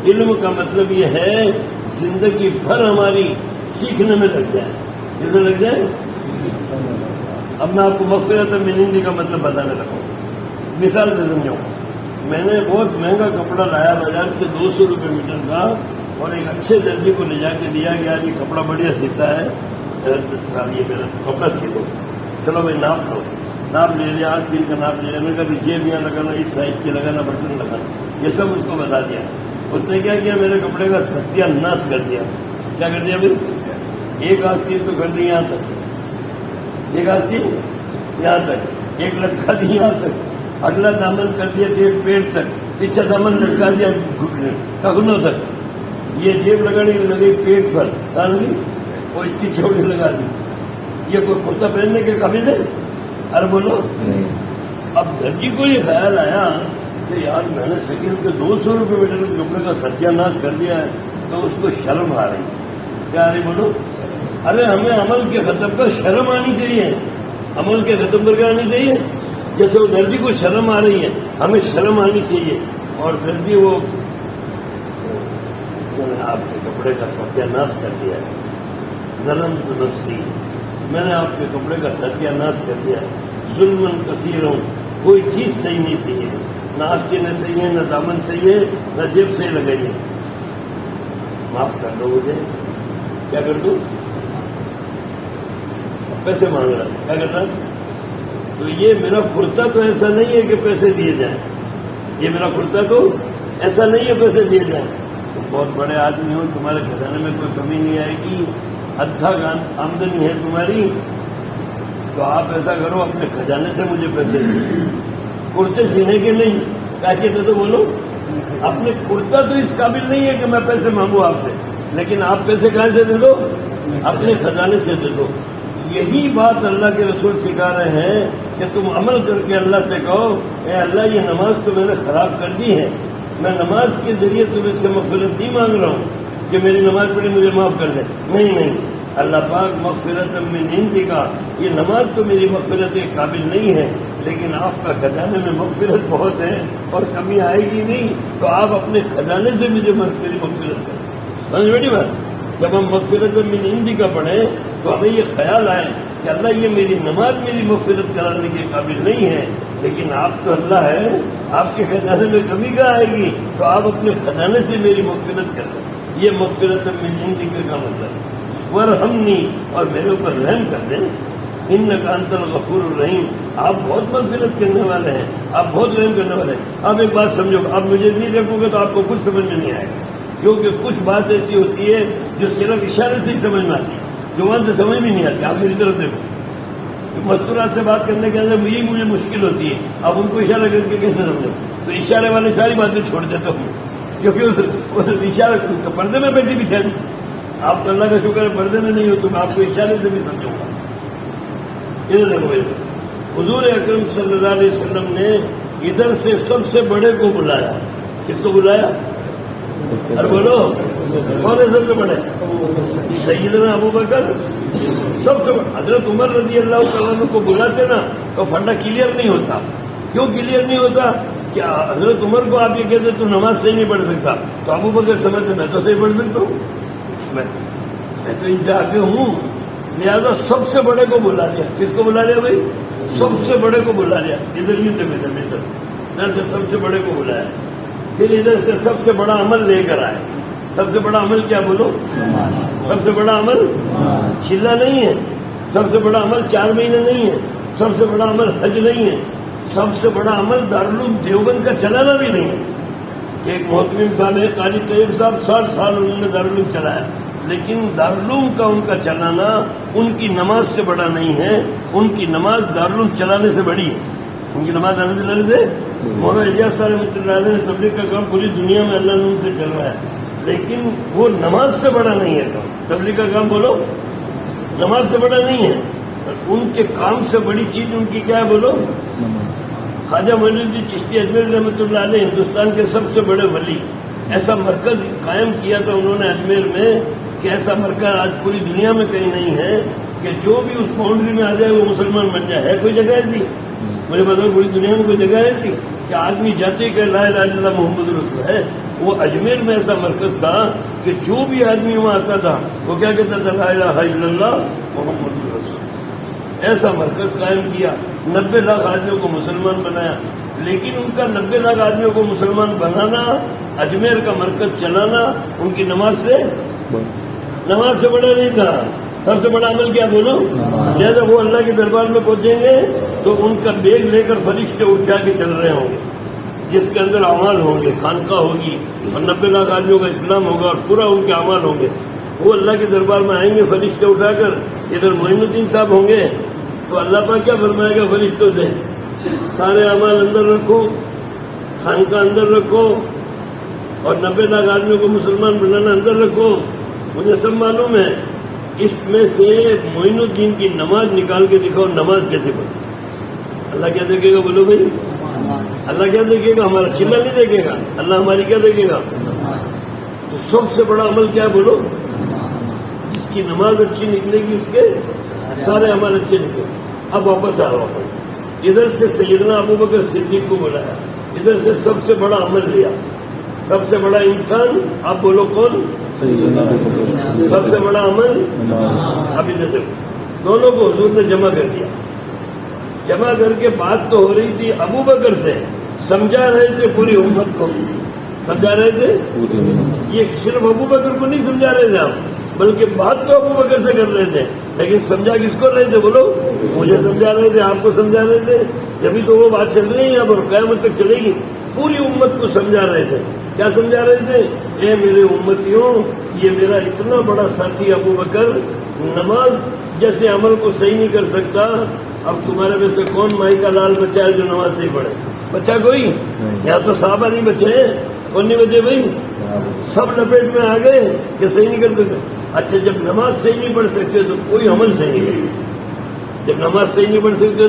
علم کا مطلب یہ ہے زندگی بھر ہماری سیکھنے میں لگ جائے. علم لگ جائے. اب میں آپ کو مغفرت من عندک کا مطلب بتانے لگا ہوں، مثال سے سمجھاؤں. میں نے بہت مہنگا کپڑا لایا بازار سے 200 روپے میٹر کا، اور ایک اچھے درجی کو لے جا کے دیا کہ یار یہ کپڑا بڑھیا سیتا ہے، صاحب یہ میرا کپڑا سی دو. چلو بھائی ناپ لو. ناپ لے لیا، آج دن کا ناپ لے لیا. میں کبھی جیب یہاں لگانا، اس سائز کی لگانا، بٹن لگانا، یہ سب اس کو بتا دیا. اس نے کیا کیا؟ میرے کپڑے کا ستیہ ناش کر دیا. کیا کر دیا بھائی؟ ایک آستین تو کر دی یہاں تک، ایک آستین یہاں تک، ایک لٹکا دی یہاں تک، اگلا دامن کر دیا پیٹ تک، پیچھے دامن لٹکا دیا ٹخنوں تک. یہ جیب لگانے لگی پیٹ پر، کہاں لگی؟ وہ اتنی چھوٹی لگا دی. یہ کوئی کرتا پہننے کے قابل ہے؟ ارے بولو. اب درجی کو یہ خیال آیا کہ یار میں نے سیکل کے 200 روپے میٹر کے کپڑے کا ستیہ ناش کر دیا ہے، تو اس کو شرم آ رہی. کیا آ رہی؟ بولو. ارے ہمیں عمل کے ختم پر شرم آنی چاہیے. عمل کے ختم کر کے آنی چاہیے. جیسے وہ درجی کو شرم آ رہی ہے، ہمیں شرم آنی چاہیے. اور درجی وہ میں نے آپ کے کپڑے کا ستیہ ناش کر دیا ہے، ظلم تو نفسی، میں نے آپ کے کپڑے کا ستیہ ناش کر دیا ہے. ظلمن کثیروں، کوئی چیز صحیح نہیں صحیح ہے، نہ آستین صحیح ہے، نہ دامن صحیح ہے، نہ جیب صحیح لگائی ہے. معاف کر دو مجھے. کیا کر دوں؟ پیسے مانگ رہا ہے، کیا کر رہا ہے؟ تو یہ میرا کرتا تو ایسا نہیں ہے کہ پیسے دیے جائیں، یہ میرا کرتا تو ایسا نہیں ہے پیسے دیے جائیں. تم بہت بڑے آدمی ہو، تمہارے خزانے میں کوئی کمی نہیں آئے گی، ادھا آمدنی ہے تمہاری، تو آپ ایسا کرو اپنے خزانے سے مجھے پیسے دو. کرتے سینے کے نہیں، کیا کہتے تو بولو. اپنے کرتا تو اس قابل نہیں ہے کہ میں پیسے مانگوں آپ سے، لیکن آپ پیسے کہاں سے دے دو؟ اپنے خزانے سے دے دو. یہی بات اللہ کے رسول سکھا رہے ہیں کہ تم عمل کر کے اللہ سے کہو، اے اللہ یہ نماز تو میں نے خراب کر دی ہے، میں نماز کے ذریعے تمہیں سے مغفرت نہیں مانگ رہا ہوں کہ میری نماز پڑھی مجھے معاف کر دے. نہیں، اللہ پاک مغفرت من عندک کا، یہ نماز تو میری مغفرت کے قابل نہیں ہے، لیکن آپ کا خزانے میں مغفرت بہت ہے اور کمی آئے گی نہیں، تو آپ اپنے خزانے سے مجھے میری مغفرت کریں. سمجھ بیٹھی بات؟ جب ہم مغفرت من عندک کا پڑھیں تو ہمیں یہ خیال آئے کہ اللہ یہ میری نماز میری مغفرت کرانے کے قابل نہیں ہے، لیکن آپ تو اللہ ہے، آپ کے خزانے میں کمی کہاں آئے گی، تو آپ اپنے خزانے سے میری مغفرت کر دیں. یہ مغفرت من عندک کا مطلب ہے. ورحمنی، اور میرے اوپر رحم کر دیں. انک انت الغفور الرحیم، آپ بہت مغفرت کرنے والے ہیں، آپ بہت رحم کرنے والے ہیں. اب ایک بات سمجھو، آپ مجھے نہیں دیکھو گے تو آپ کو کچھ سمجھ میں نہیں آئے گا، کیونکہ کچھ بات ایسی ہوتی ہے جو صرف اشارے سے ہی سمجھ میں آتی ہے، زبان سے سمجھ بھی نہیں آتی. آپ میری طرف دیکھو، مستورات سے بات کرنے کے اندر یہی مجھے مشکل ہوتی ہے. آپ ان کو اشارہ کر کے کیسے سمجھو؟ تو اشارے والے ساری باتیں چھوڑ دیتا ہوں، کیونکہ اشارہ تو پردے میں بیٹھی بھی شادی، آپ کو اللہ کا شکر ہے پردے میں نہیں ہو تو میں آپ کو اشارے سے بھی سمجھوں گا. ادھر دیکھو میرے حضور اکرم صلی اللہ علیہ وسلم نے ادھر سے سب سے بڑے کو بلایا. کس کو بلایا؟ اور بولو کون ہے سب سے بڑے؟ سیدنا ابو بکر. سب سے بڑے حضرت عمر رضی اللہ تعالیٰ عنہ کو بلاتے نا تو فنڈا کلیئر نہیں ہوتا. کیوں کلیئر نہیں ہوتا؟ کہ حضرت عمر کو آپ یہ کہتے تو نماز صحیح نہیں پڑھ سکتا، تو ابو بکر سمجھتے میں تو صحیح پڑھ سکتا ہوں، میں تو ان سے آگے ہوں، لہذا سب سے بڑے کو بلا لیا. کس کو بلا لیا بھائی؟ سب سے بڑے کو بلا لیا. ادھر سے سب سے بڑے کو بلایا، پھر ادھر سے سب سے بڑا عمل لے کر آئے. سب سے بڑا عمل کیا بولو؟ سب سے بڑا عمل چلا نہیں ہے، سب سے بڑا عمل 4 مہینے نہیں ہے، سب سے بڑا عمل حج نہیں ہے، سب سے بڑا عمل دارالعلوم دیوبند کا چلانا بھی نہیں ہے. کہ ایک محتمم صاحب ہے قاری طیب صاحب، 60 سال انہوں نے دارالعلوم چلایا، لیکن دارالعلوم کا ان کا چلانا ان کی نماز سے بڑا نہیں ہے. ان کی نماز دارالعلوم چلانے سے بڑی ہے. ان کی نماز دارالعلوم چلانے سے، مولانا الیاس صاحب رحمۃ اللہ علیہ نے تبلیغ کا کام پوری دنیا میں اللہ نے ان سے چلوایا، لیکن وہ نماز سے بڑا نہیں ہے کام. تبلیغ کا کام بولو نماز سے بڑا نہیں ہے. ان کے کام سے بڑی چیز ان کی کیا ہے بولو؟ خواجہ معین الدین چشتی اجمیر رحمۃ اللہ علیہ ہندوستان کے سب سے بڑے ولی. ایسا مرکز قائم کیا تھا انہوں نے اجمیر میں کہ ایسا مرکز آج پوری دنیا میں کہیں نہیں ہے کہ جو بھی اس باؤنڈری میں آ جائے وہ مسلمان بن جائے. ہے کوئی جگہ ایسی؟ مجھے بتاؤ پوری دنیا میں کوئی جگہ ایسی کہ آدمی جاتے کہ لا الہ الا اللہ محمد رسول ہے. وہ اجمیر میں ایسا مرکز تھا کہ جو بھی آدمی وہاں آتا تھا وہ کیا کہتا تھا؟ لا الہ الا اللہ محمد رسول. ایسا مرکز قائم کیا، 90 لاکھ آدمیوں کو مسلمان بنایا. لیکن ان کا 90 لاکھ آدمیوں کو مسلمان بنانا، اجمیر کا مرکز چلانا ان کی نماز سے بڑا نہیں تھا. سب سے بڑا عمل کیا بولو؟ جیسے وہ اللہ کے دربار میں پہنچیں گے تو ان کا بیگ لے کر فرشتے اٹھا کے چل رہے ہوں گے، جس کے اندر اعمال ہوں گے، خانقاہ ہوگی اور 90 لاکھ آدمیوں کا اسلام ہوگا اور پورا ان کے اعمال ہوں گے. وہ اللہ کے دربار میں آئیں گے فرشتے اٹھا کر. ادھر معین الدین صاحب ہوں گے تو اللہ پاک کیا فرمائے گا فرشتوں سے؟ سارے اعمال اندر رکھو، خانقاہ اندر رکھو اور 90 لاکھ آدمیوں کو مسلمان بنانا اندر رکھو. مجھے سب معلوم ہے. اس میں سے معین الدین کی نماز نکال کے دکھاؤ، نماز کیسے پڑھتی؟ اللہ کیا دیکھے گا بولو بھائی؟ اللہ کیا دیکھے گا؟ ہمارا چلا نہیں دیکھے گا. اللہ ہماری کیا دیکھے گا؟ تو سب سے بڑا عمل کیا بولو؟ جس کی نماز اچھی نکلے گی اس کے سارے عمل اچھے نکلے. اب واپس آ رہا ہوں. ادھر سے سیدنا ابو بکر صدیق کو بلایا, ادھر سے سب سے بڑا عمل لیا, سب سے بڑا انسان. آپ بولو کون؟ سب سے بڑا عمل. اب ادھر دیکھو, دونوں کو حضور نے جمع کر دیا. جمع کر کے بات تو ہو رہی تھی ابو بکر سے, سمجھا رہے تھے پوری امت کو, سمجھا رہے تھے. یہ صرف ابو بکر کو نہیں سمجھا رہے تھے آپ, بلکہ بات تو ابو بکر سے کر رہے تھے, لیکن سمجھا کس کو رہے تھے؟ بولو. مجھے سمجھا رہے تھے, آپ کو سمجھا رہے تھے. جبھی تو وہ بات چل رہی ہے یہاں پر, قیامت تک چلے گی. پوری امت کو سمجھا رہے تھے. کیا سمجھا رہے تھے؟ اے میرے امتیوں, یہ میرا اتنا بڑا ساتھی ابو بکر نماز جیسے عمل کو صحیح نہیں کر سکتا. اب تمہارے میں سے کون مائی کا لال بچہ ہے جو نماز صحیح پڑھے؟ بچہ کوئی؟ یا تو صحابہ نہیں بچے ہیں. کون نہیں بچے بھائی؟ سب لپیٹ میں آ گئے کہ صحیح نہیں کر سکتے. اچھا, جب نماز صحیح نہیں پڑھ سکتے تو کوئی عمل صحیح نہیں کر سکتے. جب نماز صحیح نہیں پڑھ سکتے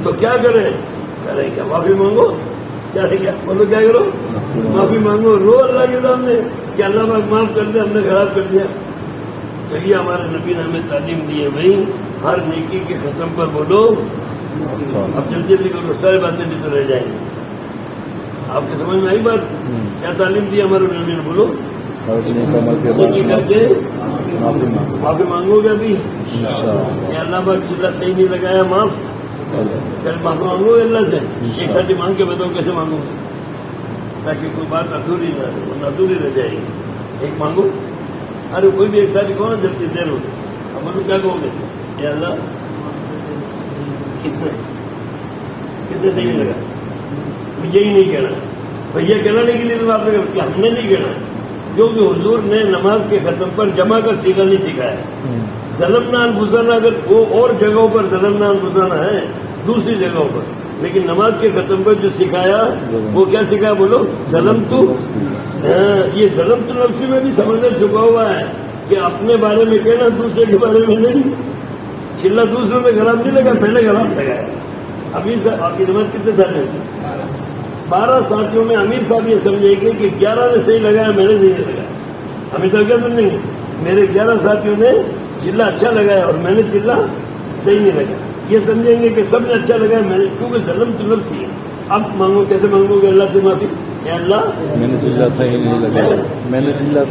تو کیا کریں؟ کریں کیا؟ معافی مانگو. کیا ہے کیا بولو, کیا کرو؟ معافی مانگو, رو اللہ کے سامنے کہ اللہ پاک معاف کر دے, ہم نے خراب کر دیا. تو یہ ہمارے نبی نے ہمیں تعلیم دی ہے بھائی, ہر نیکی کے ختم پر بولو. اب جلدی جلدی کرو, ساری باتیں بھی تو رہ جائیں گی. آپ کے سمجھ میں آئی بات؟ کیا تعلیم دی ہمارے نبی نے؟ بولو. نیکی کر کے معافی مانگو گے ابھی کہ اللہ پاک چلا صحیح نہیں لگایا, معاف کل معافی مانگو گے اللہ سے. ایک ساتھ ہی مانگ کے بتاؤ کیسے مانگو گے, تاکہ کوئی بات ادھوری نہ رہے, ورنہ ادھوری رہ جائے گی. ایک مانگو. ارے کوئی بھی ایک ساتھ ہی کہو نا, جب دیر ہو گئی. اب بولو کیا کہو گے؟ یا اللہ کس نے صحیح نہیں لگا؟ یہی نہیں کہنا بھیا, کہنا نہیں کے لیے تو آپ نے کہ ہم نے نہیں کہنا, کیونکہ حضور نے نماز کے ختم پر جمع کا سیکھا نہیں سکھایا. ظلمنا انفسنا, اگر وہ اور جگہوں پر ظلمنا انفسنا ہے, دوسری جگہوں پر, لیکن نماز کے ختم پر جو سکھایا وہ کیا سکھایا؟ بولو. ظلمتو. یہ ظلمتو نفسی میں بھی سمندر چھپا ہوا ہے کہ اپنے بارے میں کہنا, دوسرے کے بارے میں نہیں. چلا دوسروں میں خراب نہیں لگا, پہلے خراب لگایا. امیر صاحب آپ کی نماز کتنے سال میں؟ 12 ساتھیوں میں امیر صاحب یہ سمجھے گے کہ 11 نے صحیح لگایا, میں نے صحیح نہیں لگایا. امیر صاحب کیا سمجھیں گے؟ میرے 11 ساتھیوں نے چلا اچھا لگایا اور میں نے چلا صحیح نہیں لگایا. یہ سمجھیں گے کہ سب نے اچھا لگایا, میں نے, کیونکہ ظلم تو نفسی ہے. اب مانگو, کیسے مانگو گے اللہ سے معافی؟ اے اللہ میں نے چلا صحیح نہیں لگایا, میں نے چلا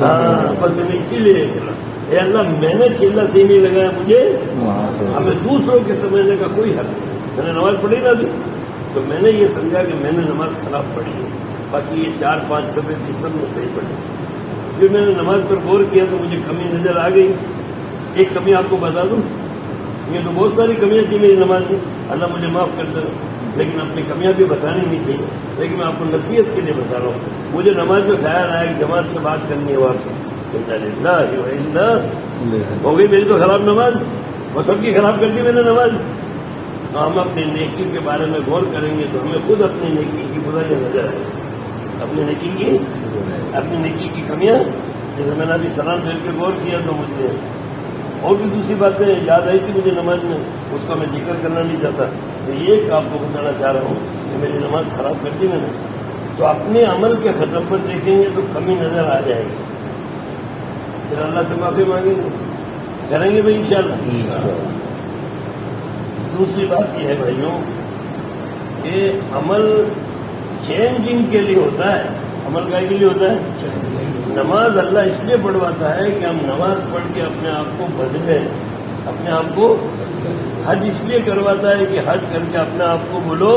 بس میں نے اسی لیے چلا. اے اللہ میں نے چلا صحیح نہیں لگایا, مجھے ہمیں دوسروں کے سمجھنے کا کوئی حق نہیں. میں نے نماز پڑھی نا ابھی, تو میں نے یہ سمجھا کہ میں نے نماز خراب پڑھی ہے, باقی یہ 4-5 صفحے تھی سب نے صحیح پڑھی. پھر میں نے نماز پر غور کیا تو مجھے کمی نظر آ گئی. ایک کمی آپ کو بتا دوں, یہ تو بہت ساری کمیاں تھیں میری نماز میں, اللہ مجھے معاف کر دے, لیکن اپنی کمیاں بھی بتانی نہیں چاہیے. لیکن میں آپ کو نصیحت کے لیے بتا رہا ہوں. مجھے نماز میں خیال آیا کہ جماعت سے بات کرنی ہے, وہ آپ سے ہو گئی میری تو خراب نماز, وہ سب کی خراب کر دی میں نے نماز. ہم اپنی نیکی کے بارے میں غور کریں گے تو ہمیں خود اپنی نیکی کی برائیاں نظر آئیں گی, اپنی نیکی کی کمیاں. جیسے میں نے ابھی سلام پھیر کے غور کیا تو مجھے اور بھی دوسری باتیں یاد آئی تھی مجھے نماز میں, اس کا میں ذکر کرنا نہیں چاہتا. تو یہ آپ کو بتانا چاہ رہا ہوں کہ میری نماز خراب کر دی میں نے. تو اپنے عمل کے ختم پر دیکھیں گے تو کمی نظر آ جائے گی, پھر اللہ سے معافی مانگیں گے, کریں گے بھائی انشاءاللہ. دوسری بات یہ ہے بھائیوں کہ عمل چینجنگ کے لیے ہوتا ہے. عمل کا کے لیے ہوتا ہے. نماز اللہ اس لیے پڑھواتا ہے کہ ہم نماز پڑھ کے اپنے آپ کو بدلیں, اپنے آپ کو. حج اس لیے کرواتا ہے کہ حج کر کے اپنے آپ کو بولو,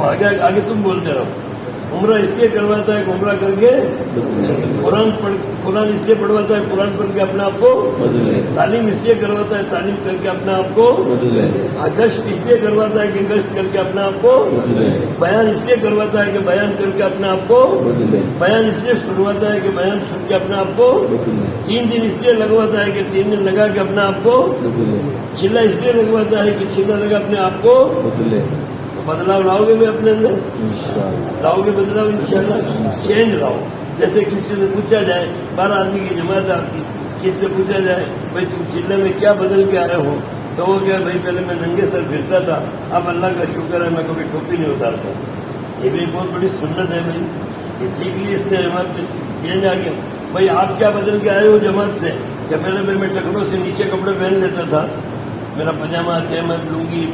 آگے تم بولتے رہو. عمرہ اس لیے کرواتا ہے کہ عمرہ کر کے قرآن اس لیے پڑھواتا ہے قرآن پڑھ کے اپنے آپ کو. تعلیم اس لیے کرواتا ہے تعلیم کر کے اپنے آپ کو. گشت اس لیے کرواتا ہے کہ گشت کر کے اپنے آپ کو. بیان اس لیے کرواتا ہے کہ بیان کر کے اپنے آپ کو. بیان اس لیے سنواتا ہے کہ بیان سن کے اپنے آپ کو. 3 دن اس لیے لگواتا ہے کہ 3 دن لگا کے اپنے آپ کو. چلا اس لیے لگواتا ہے کہ چلا لگا اپنے آپ کو. بدلاؤ لاؤ گے میں اپنے اندر, لاؤ گے بدلاؤ انشاءاللہ. چینج لاؤ. جیسے کسی سے پوچھا جائے, 12 آدمی کی جماعت آپ کی, کسی سے پوچھا جائے بھائی تم چلے میں کیا بدل کے آئے ہو, تو وہ کیا بھائی پہلے میں ننگے سر پھرتا تھا, اب اللہ کا شکر ہے میں کبھی ٹوپی نہیں اتارتا. یہ بھی بہت بڑی سنت ہے بھائی, یہ سیکھ لی اس نے جماعت چینج آ گیا. بھائی آپ کیا بدل کے آئے ہو جماعت سے, کہ پہلے میں ٹکروں سے نیچے کپڑے پہن لیتا تھا, میرا پاجامہ تیمم لنگی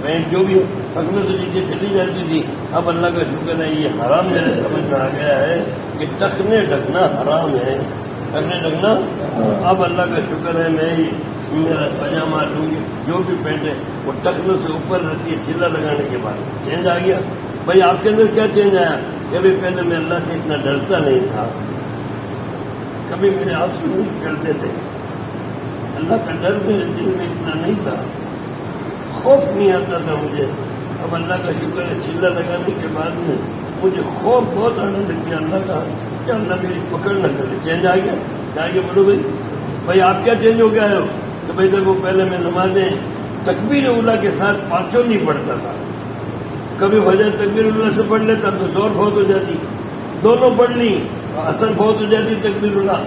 پینٹ جو بھی ہو ٹخنے سے نیچے چلی جاتی تھی. اب اللہ کا شکر ہے یہ حرام میرے سمجھ میں آ گیا ہے کہ ٹخنے ڈھکنا حرام ہے. ٹخنے ڈھکنا اب اللہ کا شکر ہے میں میرا پاجامہ لنگی جو بھی پینٹ ہے وہ ٹخنوں سے اوپر رہتی ہے چلا لگانے کے بعد. چینج آ گیا. بھائی آپ کے اندر کیا چینج آیا کہ ابھی پہلے میں اللہ سے اتنا ڈرتا نہیں تھا, کبھی میرے آنسو نہیں نکلتے تھے, اللہ کا ڈر میرے دل میں اتنا نہیں تھا, خوف نہیں آتا تھا مجھے. اب اللہ کا شکر ہے چلا لگانے کے بعد میں مجھے خوف بہت آنے لگ گیا اللہ کا کہ اللہ میری پکڑ نہ کرے. چینج آ گیا. کیا آگے بولو بھائی آپ کیا چینج ہو گیا ہے کہ بھائی دیکھو پہلے میں نمازیں تکبیر اولیٰ کے ساتھ پانچوں نہیں پڑھتا تھا. کبھی فجر تکبیر اولیٰ سے پڑھ لیتا تو زور فوت ہو جاتی, دونوں پڑھ لی اثر فوت ہو جاتی تکبیر اولیٰ.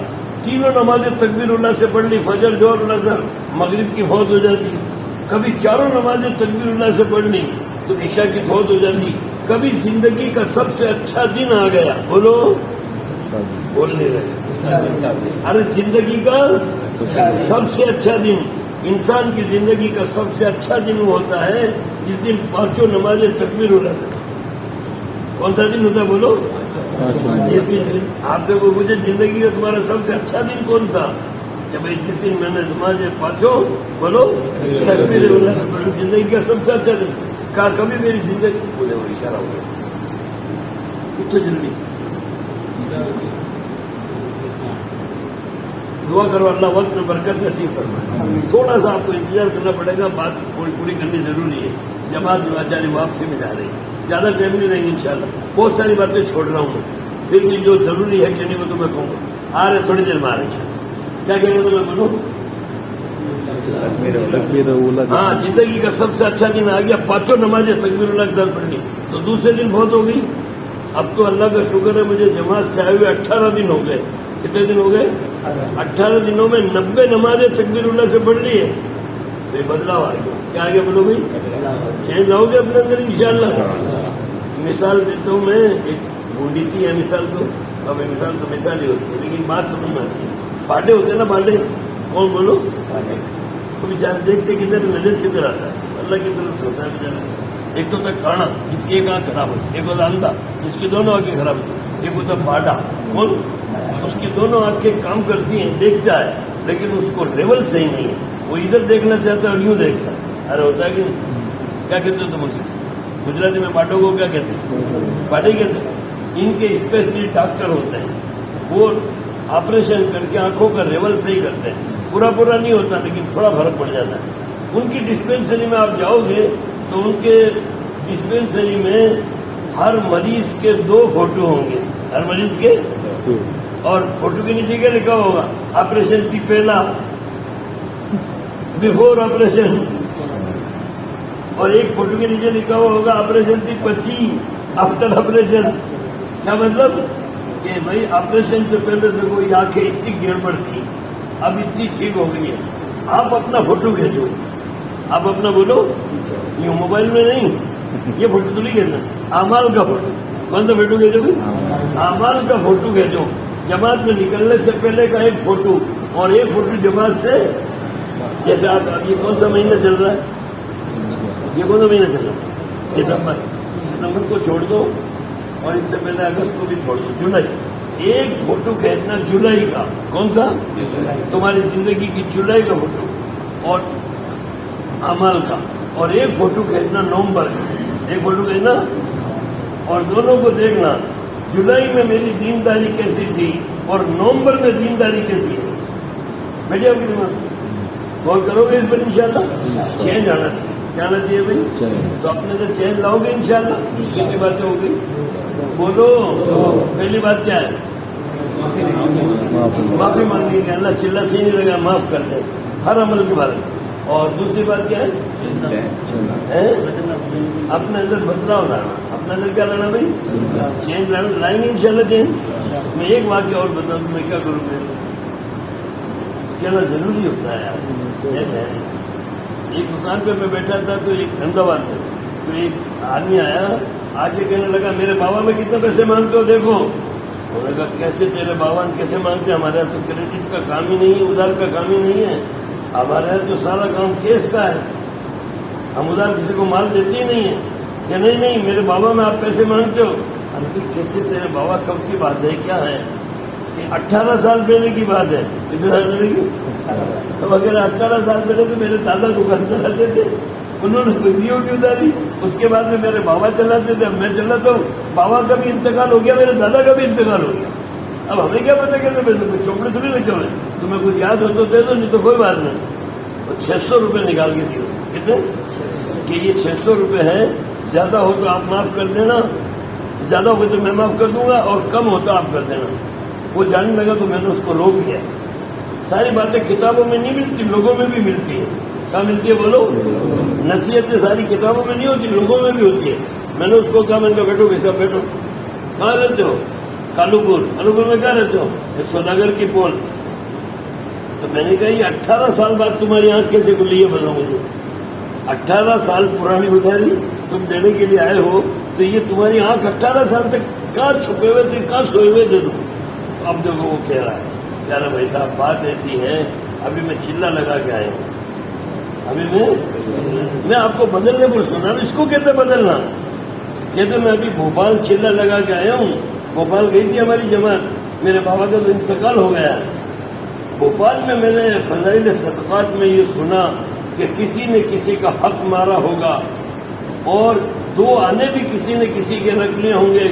تینوں نمازیں تکبیر اولیٰ سے پڑھ لی, فجر ظہر اثر مغرب کی فوت ہو جاتی. کبھی چاروں نمازیں تکبیر اولیٰ سے پڑھ لی تو عشاء کی فوت ہو جاتی. کبھی زندگی کا سب سے اچھا دن آ گیا, بولو بول نہیں رہے, ارے زندگی کا سب سے اچھا دن, انسان کی زندگی کا سب سے اچھا دن ہوتا ہے جس دن پانچوں نمازیں تکبیر اولیٰ سے. کون سا دن ہوتا ہے بولو؟ جس دن آپ دیکھو مجھے زندگی کا تمہارا سب سے اچھا دن کون تھا کہ بھائی جس دن میں نے نمازیں پانچوں بولو تکبیر اولیٰ سے پڑھی. زندگی کا سب سے اچھا دن کہا کبھی میری زندگی بولے وہ اشارہ ہو گیا اتنا جلدی. دعا کرو اللہ وقت میں برکت نصیب فرمائے. تھوڑا سا آپ کو انتظار کرنا پڑے گا, بات تھوڑی پوری کرنی ضروری ہے. جماعت دیواچاری واپسی میں جا رہی ہے, زیادہ ٹائم نہیں لیں گے انشاءاللہ. بہت ساری باتیں چھوڑ رہا ہوں میں, پھر بھی جو ضروری ہے کہ نہیں وہ تو میں کہوں گا. آ رہے تھوڑی دیر میں آ رہے کیا کہہ رہے تو میں بولوں. ہاں زندگی کا سب سے اچھا دن آ گیا, پانچوں نمازیں تکبیر اللہ کے ساتھ پڑھنی. تو دوسرے دن فوت ہو گئی. اب تو اللہ کا شکر ہے مجھے جماعت سے آئے ہوئے 18 دن ہو گئے. کتنے دن ہو گئے؟ 18 دنوں میں 90 نمازیں تکبیر اللہ سے پڑھ لی ہے. تو یہ بدلاؤ آ گیا. کیا آگے بولو بھائی؟ چینج آؤ گے اپنے اندر انشاءاللہ. مثال دیتا ہوں میں, ایک بونڈی سی ہے مثال. تو اب مثال تو مثال ہی ہوتی ہے لیکن بات سمجھ میں آتی ہے. بانڈے ہوتے ہیں نا, بانڈے کون بولو؟ تو بیچارے دیکھتے کدھر نظر کدھر آتا ہے, اللہ کی طرف سے ہوتا ہے بیچارے. ایک تو تک کانا جس کی ایک آنکھ خراب ہو, ایک ہوتا اندھا جس کی دونوں آنکھیں خراب ہو, ایک ہوتا باڈا کون اس کی دونوں آنکھیں کام کرتی ہیں, دیکھتا ہے لیکن اس کو لیول صحیح نہیں ہے. وہ ادھر دیکھنا چاہتا ہے اور یوں دیکھتا ہے. ارے ہوتا ہے کہ نہیں؟ کیا کہتے ہو تم اسے گجراتی میں باڈوں کو کیا کہتے ہیں؟ باڈے کہتے ہیں. ان کے اسپیشلی ڈاکٹر ہوتے ہیں, وہ آپریشن کر کے آنکھوں کا لیول صحیح کرتے ہیں. پورا نہیں ہوتا لیکن تھوڑا فرق پڑ جاتا ہے. ان کی ڈسپینسری میں آپ جاؤ گے تو ان کے ڈسپینسری میں ہر مریض کے 2 فوٹو ہوں گے, ہر مریض کے, اور فوٹو کے نیچے کیا لکھا ہوگا؟ آپریشن تھی پہلا, بیفور آپریشن, اور ایک فوٹو کے نیچے لکھا ہوا ہوگا آپریشن تھی 25 آفٹر آپریشن. کیا مطلب کہ بھائی آپریشن سے پہلے دیکھو یہ آنکھیں اتنی گڑبڑ تھی, اب اتنی ٹھیک ہو گئی ہے. آپ اپنا فوٹو کھینچو, آپ اپنا بولو, یہ موبائل میں نہیں, یہ فوٹو تو نہیں کھینچنا, اعمال کا فوٹو. کون سا فوٹو کھینچو بھائی؟ اعمال کا فوٹو کھینچو. جماعت میں نکلنے سے پہلے کا ایک فوٹو اور ایک فوٹو جماعت سے. جیسے آپ یہ کون سا مہینہ چل رہا ہے؟ یہ کون سا مہینہ چل رہا ہے؟ ستمبر کو چھوڑ دو اور اس سے پہلے اگست کو بھی چھوڑ دو, جولائی. ایک فوٹو کھینچنا جولائی کا. کون سا؟ تمہاری زندگی کی جولائی کا فوٹو اور اعمال کا, اور ایک فوٹو کھینچنا نومبر کا. ایک فوٹو کھینچنا اور دونوں کو دیکھنا جولائی میں میری دینداری کیسی تھی اور نومبر میں دینداری کیسی ہے. بیٹھے آپ کی دماغ غور کرو گے اس پر انشاءاللہ. چینج آنا چاہیے. کیا آنا چاہیے بھائی؟ تو اپنے اندر چینج لاؤ گے انشاءاللہ. کتنی باتیں ہو گئی بولو. پہلی بات کیا ہے؟ معافی مانگیں گے. اللہ چلا صحیح نہیں لگا معاف کر دیں ہر عمل کے بارے میں. اور دوسری بات کیا ہے؟ اپنے اندر بدلاؤ لانا. اپنے اندر کیا لانا بھائی؟ چینج لانا. لائیں گے انشاءاللہ چینج. میں ایک واقعہ اور بتا دوں, میں کیا کروں گا, کہنا ضروری ہوتا ہے یار. ایک دکان پہ میں بیٹھا تھا تو ایک احمدآباد میں, تو ایک آدمی آیا, آ کے کہنے لگا میرے بابا میں کتنے پیسے مانگتے ہو دیکھو. انہوں نے کہا کیسے تیرے بابا کیسے مانگتے ہیں, ہمارے یہاں تو کریڈٹ کا کام ہی نہیں ہے, ادھار کا کام ہی نہیں ہے. ہمارے یہاں تو سارا کام کیس کا ہے، ہم ادھر کسی کو مال دیتے ہی نہیں ہیں کہ نہیں میرے بابا میں آپ پیسے مانگتے ہو. کیسے تیرے بابا کب کی بات ہے، کیا ہے کہ 18 سال پہلے کی بات ہے. کتنے سال پہلے کی؟ اب اگر 18 سال پہلے تو میرے دادا دکان چلاتے تھے، انہوں نے بدیوں کی اداری، اس کے بعد میں میرے بابا چلاتے تھے، اب میں چلاتا ہوں. بابا کا بھی انتقال ہو گیا، میرے دادا کا بھی انتقال ہو گیا. اب ہمیں کیا پتا کیسے پیسے چوپڑے تھوڑی رکھے ہوئے، تمہیں کچھ یاد ہو تو دے دو، نہیں تو کوئی بات نہیں. اور 600 روپے نکال کے دیے. کتنے؟ کہ یہ 600 روپے ہے، زیادہ ہو تو آپ معاف کر دینا، زیادہ ہو تو میں معاف کر دوں گا، اور کم ہو تو آپ کر دینا. وہ جاننے لگا تو میں نے اس کو روک دیا. ساری باتیں کتابوں میں نہیں ملتی، لوگوں میں بھی ملتی ہے. کہاں ملتی ہے بولو؟ نصیحتیں ساری کتابوں میں نہیں ہوتی، لوگوں میں بھی ہوتی ہے. میں نے اس کو کہا، میں نے کہا بیٹھو کیسا بیٹھو، کہاں رہتے ہو؟ کالو پور میں کہاں رہتے ہو؟ سوداگر کی پول. تو میں نے کہا یہ 18 سال بعد تمہاری آنکھ کیسے کھلی ہے بولو مجھے؟ 18 سال پرانی ادھاری تم دینے کے لیے آئے ہو، تو یہ تمہاری آنکھ 18 سال تک کہاں چھپے ہوئے تھے، کہاں سوئے ہوئے تھے تم؟ اب دیکھو وہ کہہ رہا ہے بھائی صاحب بات ایسی ہے، ابھی میں چلا لگا کے آیا ہوں. ابھی میں آپ کو بدلنے پر سنا، اس کو کہتے بدلنا. کہتے میں ابھی بھوپال چلا لگا کے آیا ہوں. بھوپال گئی تھی ہماری جماعت، میرے بابا کا تو انتقال ہو گیا. بھوپال میں نے فضائل صدقات میں یہ سنا کہ کسی نے کسی کا حق مارا ہوگا، اور 2 آنے بھی کسی نے کسی کے رکھ لیے ہوں گے،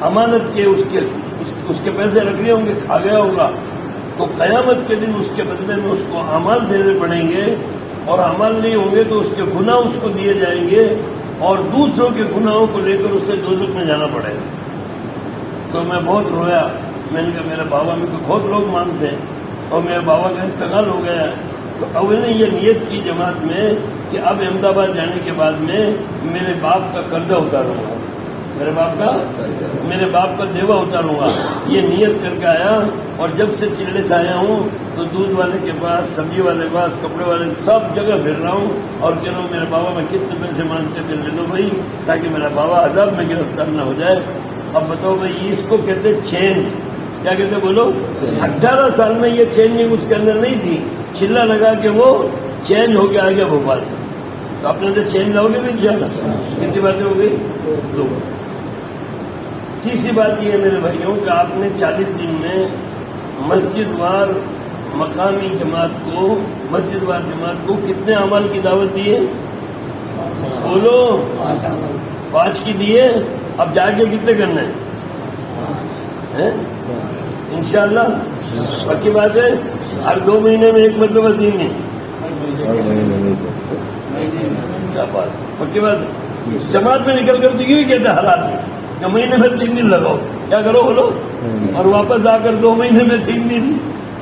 امانت کے اس کے پیسے رکھ لیے ہوں گے، کھا گیا ہوگا. تو قیامت کے دن اس کے بدلے میں اس کو اعمال دینے پڑیں گے، اور اعمال نہیں ہوں گے تو اس کے گناہ اس کو دیے جائیں گے، اور دوسروں کے گناہوں کو لے کر اسے دوزخ میں جانا پڑے گا. تو میں بہت رویا. میں نے کہا میرے بابا میں تو بہت لوگ مانتے ہیں، اور میرے بابا کا انتقال ہو گیا. تو اب نے یہ نیت کی جماعت میں کہ اب احمد آباد جانے کے بعد میں میرے باپ کا قرضہ اتاروں گا، میرے باپ کا دیوا اتاروں گا. یہ نیت کر کے آیا، اور جب سے چلے سے آیا ہوں تو دودھ والے کے پاس، سبزی والے کے پاس، کپڑے والے سب جگہ پھر رہا ہوں، اور کہہ رہا ہوں میرے بابا میں کتنے پیسے مانگتے تھے لے لو بھائی، تاکہ میرا بابا عذاب میں گرفتار نہ ہو جائے. اب بتاؤ بھائی اس کو کہتے چینج، کیا کہتے بولو؟ 18 سال میں یہ چینجنگ اس کے اندر نہیں تھی. چلا لگا کہ وہ چینج ہو کے آ گیا بھوپال سے. تو آپ نے تو چینج لاؤ گے بھی انشاءاللہ. کتنی باتیں ہو گئی؟ 2. تیسری بات یہ ہے میرے بھائیوں کہ آپ نے 40 دن میں مسجد وار مقامی مسجد وار جماعت کو کتنے اعمال کی دعوت دی ہے؟ بولو. 5 کی دی ہے. اب جا کے کتنے کرنا ہے انشاءاللہ؟ پکی بات ہے. ہر 2 مہینے میں 1 مرتبہ 3 دن. کیا بات، پکی بات ہے. جماعت میں نکل کر تو یوں ہی کہتے ہر آدمی کہ مہینے میں 3 دن لگاؤ. کیا کرو بولو؟ اور واپس آ کر 2 مہینے میں 3 دن،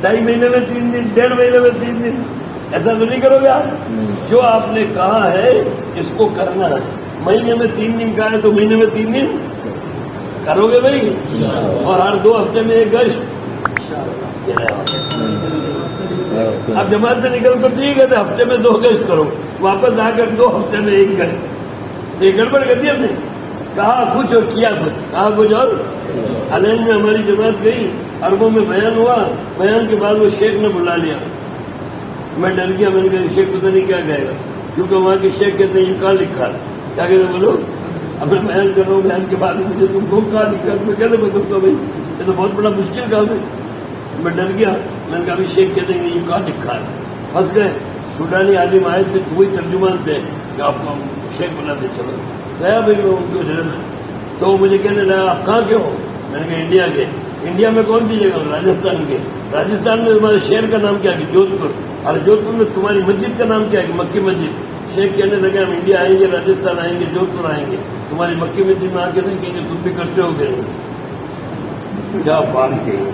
2.5 مہینے میں 3 دن، 1.5 مہینے میں 3 دن. ایسا تو نہیں کرو گے آپ؟ جو آپ نے کہا ہے اس کو کرنا ہے. مہینے میں 3 دن کہا ہے تو مہینے میں 3 دن کرو گے بھائی. اور ہر 2 ہفتے میں 1 گشت. اب جماعت میں نکل کر نہیں کہتے ہفتے میں 2 گشت کرو، واپس آ کر 2 ہفتے میں 1 گشت. یہ گڑبڑ کر دی ہم نے. کہا کچھ اور کیا کچھ، کہا کچھ اور. علین میں ہماری جماعت گئی، عربوں میں بیان ہوا. بیان کے بعد وہ شیخ نے بلا لیا. میں ڈر گیا. میں نے کہا شیخ پتہ نہیں کیا کہے گا، کیونکہ وہاں کے شیخ کہتے ہیں یہ کہاں لکھا ہے. کیا کہتے بولو؟ اب میں بیان کر رہا ہوں، بیان کے بعد مجھے تم کو کہاں لکھا ہے. میں کیسے بتاؤں گا بھائی، یہ تو بہت بڑا مشکل کام ہے. میں ڈر گیا. میں نے کہا ابھی شیخ کہتے ہیں یہ کہاں لکھا ہے. پھنس گئے. سوڈانی عالم آئے تھے، وہی ترجمان تھے کہ آپ کو شیخ بناتے. چلو گیا بھائی میں ان کے ڈر میں. تو وہ مجھے کہنے لگا آپ کہاں کے ہو؟ میں نے کہا انڈیا کے. انڈیا میں کون سی جگہ؟ راجستھان کے. راجستھان میں تمہارے شہر کا نام کیا ہے؟ جودھ پور. اور جودھ پور میں تمہاری مسجد کا نام کیا ہے؟ مکی مسجد. شیخ کہنے لگے ہم انڈیا آئیں گے، راجستھان آئیں گے، جودھ پور آئیں گے، تمہاری مکی مسجد میں آ کے دیکھیں گے تم بھی کرتے ہو کہ نہیں. کیا بات کہی.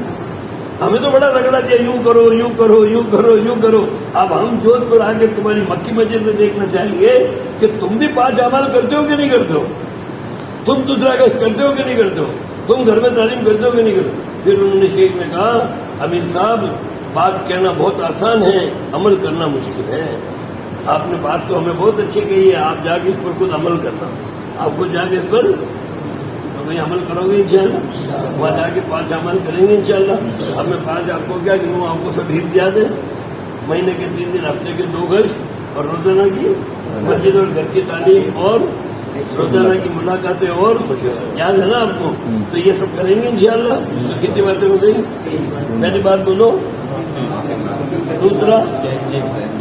ہمیں تو بڑا رگڑا دیا، یوں کرو یوں کرو یوں کرو یوں کرو. اب ہم جودھ پور آ کے تمہاری مکی مسجد میں دیکھنا چاہیں گے کہ تم بھی 5 اعمال کرتے ہو کہ نہیں کرتے ہو. تم دوسرا گشت کرتے ہو کہ نہیں کرتے ہو. تم گھر میں تعلیم کرتے ہو کہ نہیں کرتے ہو. پھر انہوں نے شیخ نے کہا امیر صاحب بات کہنا بہت آسان ہے، عمل کرنا مشکل ہے. آپ نے بات تو ہمیں بہت اچھی کہی ہے، آپ جا کے اس پر خود عمل کرنا. آپ کو جا کے اس پر تو بھائی عمل کرو گے انشاءاللہ. وہاں جا کے 5 عمل کریں گے انشاءاللہ. اب میں 5 آپ کو کیا کہ آپ کو سب حفظ یاد ہے. مہینے کے 3 دن، ہفتے کے 2 گشت، اور روزانہ کی مسجد اور گھر کی تعلیم، اور روزانہ کی ملاقاتیں، اور یاد ہے نا آپ کو؟ تو یہ سب کریں گے انشاءاللہ. تو کتنی باتیں ہو گئی؟ پہلی بات بولو، دوسرا،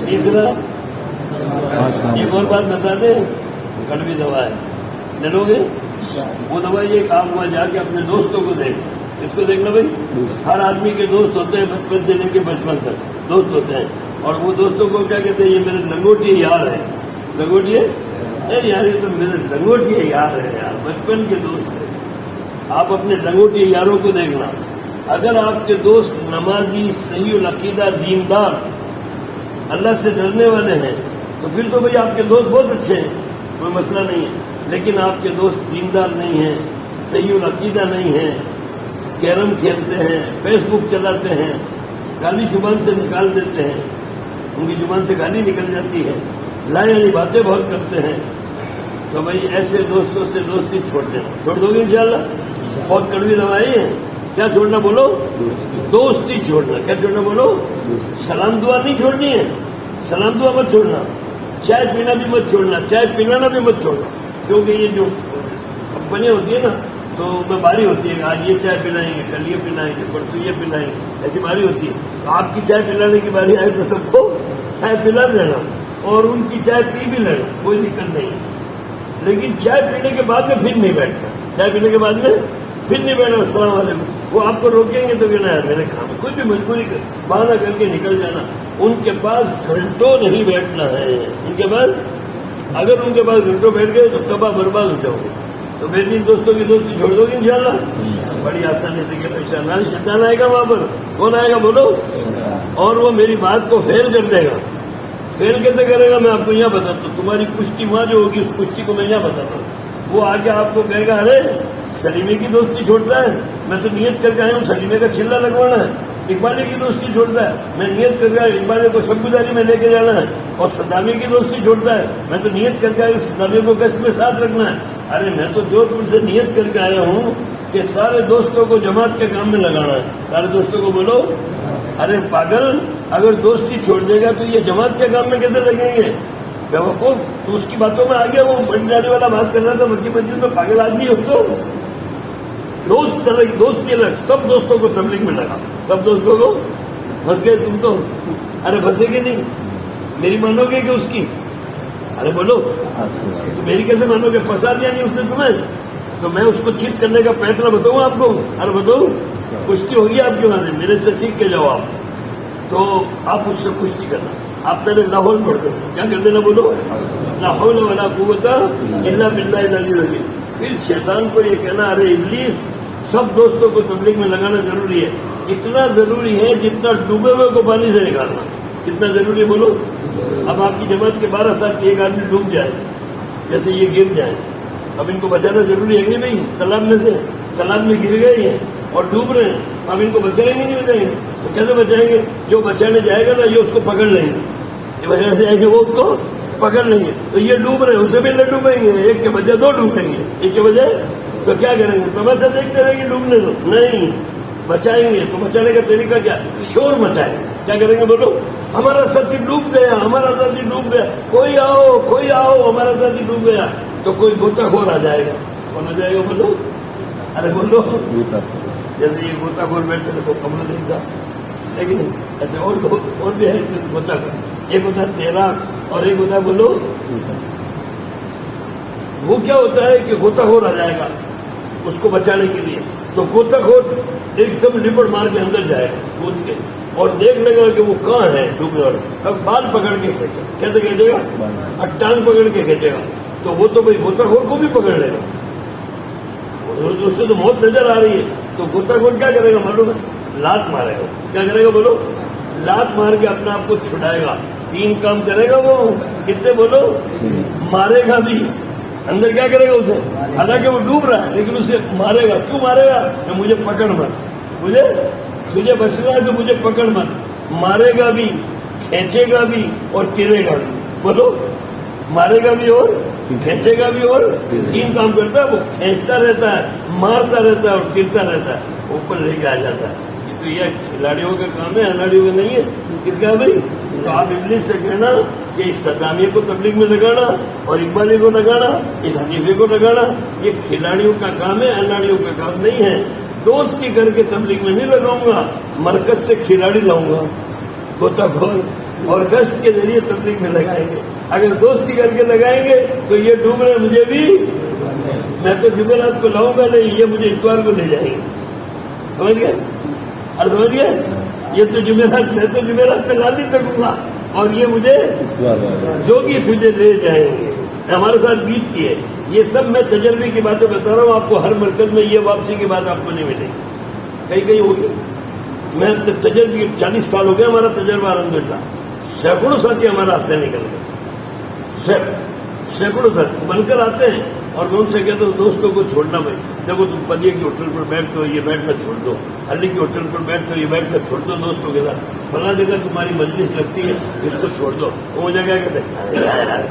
تیسرا، ایک اور بات بتا دیں، کڑوی دوا ہے، لے لو گے؟ وہ دوا یہ کہ آپ وہاں جا کے اپنے دوستوں کو دیکھ، اس کو دیکھ لو بھائی. ہر آدمی کے دوست ہوتے ہیں، بچپن سے لے کے بچپن تک دوست ہوتے ہیں، اور وہ دوستوں کو کیا کہتے ہیں؟ یہ میرے لنگوٹی یار ہے. لنگوٹی ہے یار، یہ تو میرے لنگوٹی یار ہے یار، بچپن کے دوست ہیں. آپ اپنے لنگوٹی یاروں کو دیکھنا. اگر آپ کے دوست نمازی، صحیح العقیدہ، دیندار، اللہ سے ڈرنے والے ہیں، تو پھر تو بھائی آپ کے دوست بہت اچھے ہیں، کوئی مسئلہ نہیں ہے. لیکن آپ کے دوست دیندار نہیں ہیں، صحیح العقیدہ نہیں ہیں، کیرم کھیلتے ہیں، فیس بک چلاتے ہیں، گالی زبان سے نکال دیتے ہیں، ان کی زبان سے گالی نکل جاتی ہے، لائیں والی باتیں بہت کرتے ہیں، تو بھائی ایسے دوستوں سے دوستی چھوڑ دینا. چھوڑ دو گے انشاءاللہ؟ بہت کڑوی دوائی ہے. کیا چھوڑنا بولو؟ دوستی چھوڑنا. کیا چھوڑنا بولو؟ سلام دعا نہیں چھوڑنی ہے، سلام دعا مت چھوڑنا. چائے پینا بھی مت چھوڑنا، چائے پلانا بھی مت چھوڑنا. کیونکہ یہ جو کمپنیاں ہوتی ہیں نا، تو میں باری ہوتی ہے، آج یہ چائے پلائیں گے، کل یہ پلائیں گے، پرسوں یہ پلائیں گے، ایسی باری ہوتی ہے. تو آپ کی چائے پلانے کی باری آئے تو سب کو چائے پلا دینا، اور ان کی چائے پی بھی لینا، کوئی دقت نہیں. لیکن چائے پینے کے بعد میں پھر نہیں بیٹھنا. چائے پینے کے بعد میں پھر نہیں بیٹھنا. السلام علیکم. وہ آپ کو روکیں گے تو کہنا یار میرے کام ہے، کوئی بھی مجبوری بہانہ کر کے نکل جانا. ان کے پاس گھنٹوں نہیں بیٹھنا ہے. ان کے پاس اگر ان کے پاس گھنٹوں بیٹھ گئے تو تباہ برباد ہو جاؤ گے. تو بہترین دوستوں کی دوستی چھوڑ دو گے انشاءاللہ؟ بڑی آسانی سے کہ انشاءاللہ. شیطان آئے گا وہاں پر. کون آئے گا بولو؟ اور وہ میری بات کو فیل کر دے گا. فیل کیسے کرے گا؟ میں آپ کو یہاں بتاتا ہوں. تمہاری کشتی وہاں جو ہوگی، اس کشتی کو میں یہاں بتاتا ہوں. وہ آگے آپ کو کہے گا ارے سلیمے کی دوستی چھوڑتا ہے، میں تو نیت کر کے آیا ہوں سلیمے کا چلا لگوانا ہے. اقبالی کی دوستی چھوڑتا ہے، میں نیت کر کے آیا اقبال کو سب گزاری میں لے کے جانا ہے. اور صدامی کی دوستی چھوڑتا ہے، میں تو نیت کر کے آیا صدامی کو گشت میں ساتھ رکھنا ہے. ارے میں تو جودھ پور سے نیت کر کے آیا ہوں کہ سارے دوستوں کو جماعت کے کام میں لگانا ہے. سارے دوستوں کو بولو. ارے پاگل، اگر دوستی چھوڑ دے گا تو یہ جماعت کے کام میں کیسے لگیں گے؟ بیوقوف. تو اس کی باتوں میں آ گیا. وہ بڑی ڈالی والا بات کر رہا تھا مکی مسجد میں. پاگل آدمی ہو تو دوستی الگ. سب دوستوں کو تبلیغ میں لگا، سب دوستوں کو. پھنس گئے تم تو. ارے پھنسے گے نہیں، میری مانو گے کہ اس کی؟ ارے بولو، تو میری کیسے مانو گے؟ پھنسا دیا نہیں اس نے تمہیں، تو میں اس کو چیت کرنے کا پیتنا بتاؤں آپ کو؟ ارے بتاؤ، کشتی ہوگی آپ کے وہاں سے، میرے سے سیکھ کے جاؤ آپ. تو آپ اس سے کشتی کرنا. آپ پہلے لاہور پڑھ دیں. کیا کر دینا بولو؟ لا حول ولا قوت الا باللہ العلی العظیم. پھر شیطان کو یہ کہنا ارے ابلیس، سب دوستوں کو تبلیغ میں لگانا ضروری ہے. اتنا ضروری ہے جتنا ڈوبے ہوئے کو پانی سے نکالنا. کتنا ضروری ہے بولو؟ اب آپ کی جماعت کے 12 سال کے ایک آدمی ڈوب جائے، جیسے یہ گر جائے، اب ان کو بچانا ضروری ہے کہ نہیں بھائی؟ تالاب میں سے، تالاب میں گر گئے ہیں اور ڈوب رہے ہیں، اب ان کو بچائیں گے نہیں بچائیں گے؟ تو کیسے بچائیں گے؟ جو بچانے جائے گا نا یہ اس کو پکڑ لیں گے، یہ بچانے سے جائیں گے وہ اس کو پکڑ لیں گے. تو یہ ڈوب رہے ہیں، اسے بھی نہ ڈوبیں گے، ایک کے بجائے 2 ڈوبیں گے. ایک کے بجائے تو کیا کریں گے؟ تماشا دیکھتے رہیں گے ڈوبنے دو؟ نہیں، بچائیں گے. تو بچانے کا طریقہ کیا؟ شور مچائیں گے. کیا کریں گے بولو؟ ہمارا ساتھی ڈوب گیا، ہمارا ساتھی ڈوب گیا، کوئی آؤ، کوئی آؤ، ہمارا ساتھی ڈوب گیا. تو کوئی غوطہ خور آ جائے گا. کون آ جائے گا بولو؟ ارے بولو. جیسے یہ غوطہ خور بیٹھتے دیکھو کمر الدین صاحب، لیکن ایسے اور بھی ہے غوطہ خور. ایک ہوتا ہے تیراک اور ایک ہوتا ہے بولو. وہ کیا ہوتا ہے کہ غوطہ خور آ جائے گا اس کو بچانے کے لیے، تو غوطہ خور ایک دم لپٹ مار کے اندر جائے گا کود کے، اور دیکھ لے گا کہ وہ کہاں ہے ڈوبنے والا. اب بال پکڑ کے کھینچے، کیسے کھینچے گا؟ اور ٹانگ پکڑ کے کھینچے گا. تو وہ تو بھائی غوطہ خور کو بھی پکڑ لے گا، اس سے تو موت نظر آ رہی ہے. تو غوطہ خور کیا کرے گا معلوم ہے؟ لات مارے گا. کیا کرے گا بولو؟ لات مار کے اپنے آپ کو چھڑائے گا. 3 کام کرے گا وہ. کتنے بولو؟ مارے گا بھی. اندر کیا کرے گا اسے؟ حالانکہ وہ ڈوب رہا ہے لیکن اسے مارے گا. کیوں مارے گا؟ کہ مجھے پکڑ مت، تجھے بچنا ہے تو مجھے پکڑ مت. مارے گا بھی، کھینچے گا بھی اور تیرے گا بھی. بولو، مارے گا بھی اور کھینچے گا بھی، اور 3 کام کرتا ہے. وہ کھینچتا رہتا ہے، مارتا رہتا ہے اور تیرتا رہتا ہے، اوپر لے کے آ جاتا ہے. یہ تو یہ کھلاڑیوں کا کام ہے، اناڑیوں کا نہیں ہے. کس کا بھائی؟ تو آپ ابلیس سے کہنا کہ اس صدامیہ کو تبلیغ میں لگانا اور اقبالی کو لگانا، اس حنیفے کو لگانا، یہ کھلاڑیوں کا کام ہے، اناڑیوں کا کام نہیں ہے۔ دوستی کر کے تبلیغ میں نہیں لگاؤں گا، مرکز سے کھلاڑی لاؤں گا گوتا کھول اور گشت کے ذریعے تبلیغ میں لگائیں گے۔ اگر دوستی کر کے لگائیں گے تو یہ ڈوب رہے، مجھے بھی، میں تو جمعرات کو لاؤں گا نہیں، یہ مجھے اتوار کو لے جائیں گے، سمجھ گئے؟ اور سمجھ گئے، یہ تو جمعرات، میں تو جمعرات پہ لا نہیں سکوں گا اور یہ مجھے جوگی تجھے لے جائیں گے۔ ہمارے ساتھ بیت کی ہے یہ سب، میں تجربے کی باتیں بتا رہا ہوں آپ کو۔ ہر مرکز میں یہ واپسی کی بات آپ کو نہیں ملے گی، کہیں کہیں ہوگی۔ میں اپنے تجربے 40 سال ہو گئے ہمارا تجربہ الحمدللہ، سینکڑوں ساتھی ہمارا ہاتھ سے نکل گئے، سینکڑوں ساتھی بن کر آتے ہیں اور میں ان سے کہتا ہوں دوستوں کو چھوڑنا بھائی، دیکھو تم پدیے کی ہوٹل پر بیٹھتے ہو، یہ بیٹھنا چھوڑ دو، علی کی ہوٹل پر بیٹھتے ہو، یہ بیٹھنا چھوڑ دو دوستوں کے ساتھ، فلاں جگہ تمہاری مجلس لگتی ہے اس کو چھوڑ دو۔ وہ مجھے کیا کہتے ہیں، ارے یار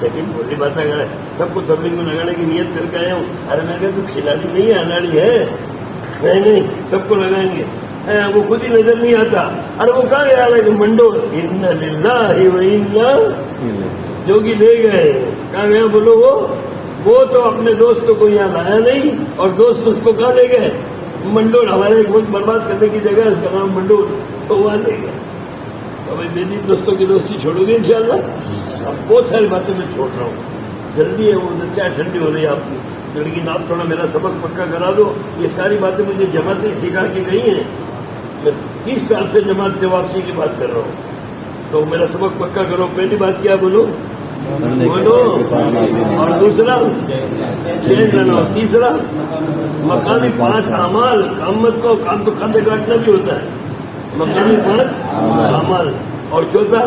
سیکنڈ بولی بات اگر سب کو تبلیغ میں لگانے کی نیت کر کے آیا ہوں۔ ارے میں کہا تو کھلاڑی نہیں ہے، اناڑی ہے، نہیں سب کو لگائیں گے، وہ خود ہی نظر نہیں آتا۔ ارے وہ کہاں گیا ہے کہ منڈو ان للہ و انا، جو کہ لے گئے، کہاں گیا بولو؟ وہ تو اپنے دوستوں کو یہاں لایا نہیں اور دوست اس کو کہاں لے گئے؟ منڈول، ہمارے ایک وقت برباد کرنے کی جگہ ہے، اس کا نام منڈول، تو وہاں لے گئے۔ تو بھائی میری دوستوں کی دوستی چھوڑو گے انشاءاللہ؟ اب بہت ساری باتیں میں چھوڑ رہا ہوں، جلدی ہے، وہ چائے ٹھنڈی ہو رہی ہے آپ کی، لیکن آپ تھوڑا میرا سبق پکا کرا دو۔ یہ ساری باتیں مجھے جماعتیں سکھا کے گئی ہیں، میں 30 سال سے جماعت سے واپسی کی بات کر رہا ہوں، تو میرا سبق پکا کرو۔ پہلی بات کیا بولو؟ بولو۔ اور دوسرا چین رہنا، اور تیسرا مقامی 5 اعمال، کام مت کو، کام تو کھاتے کاٹنا بھی ہوتا ہے، مقامی 5 اعمال، اور چوتھا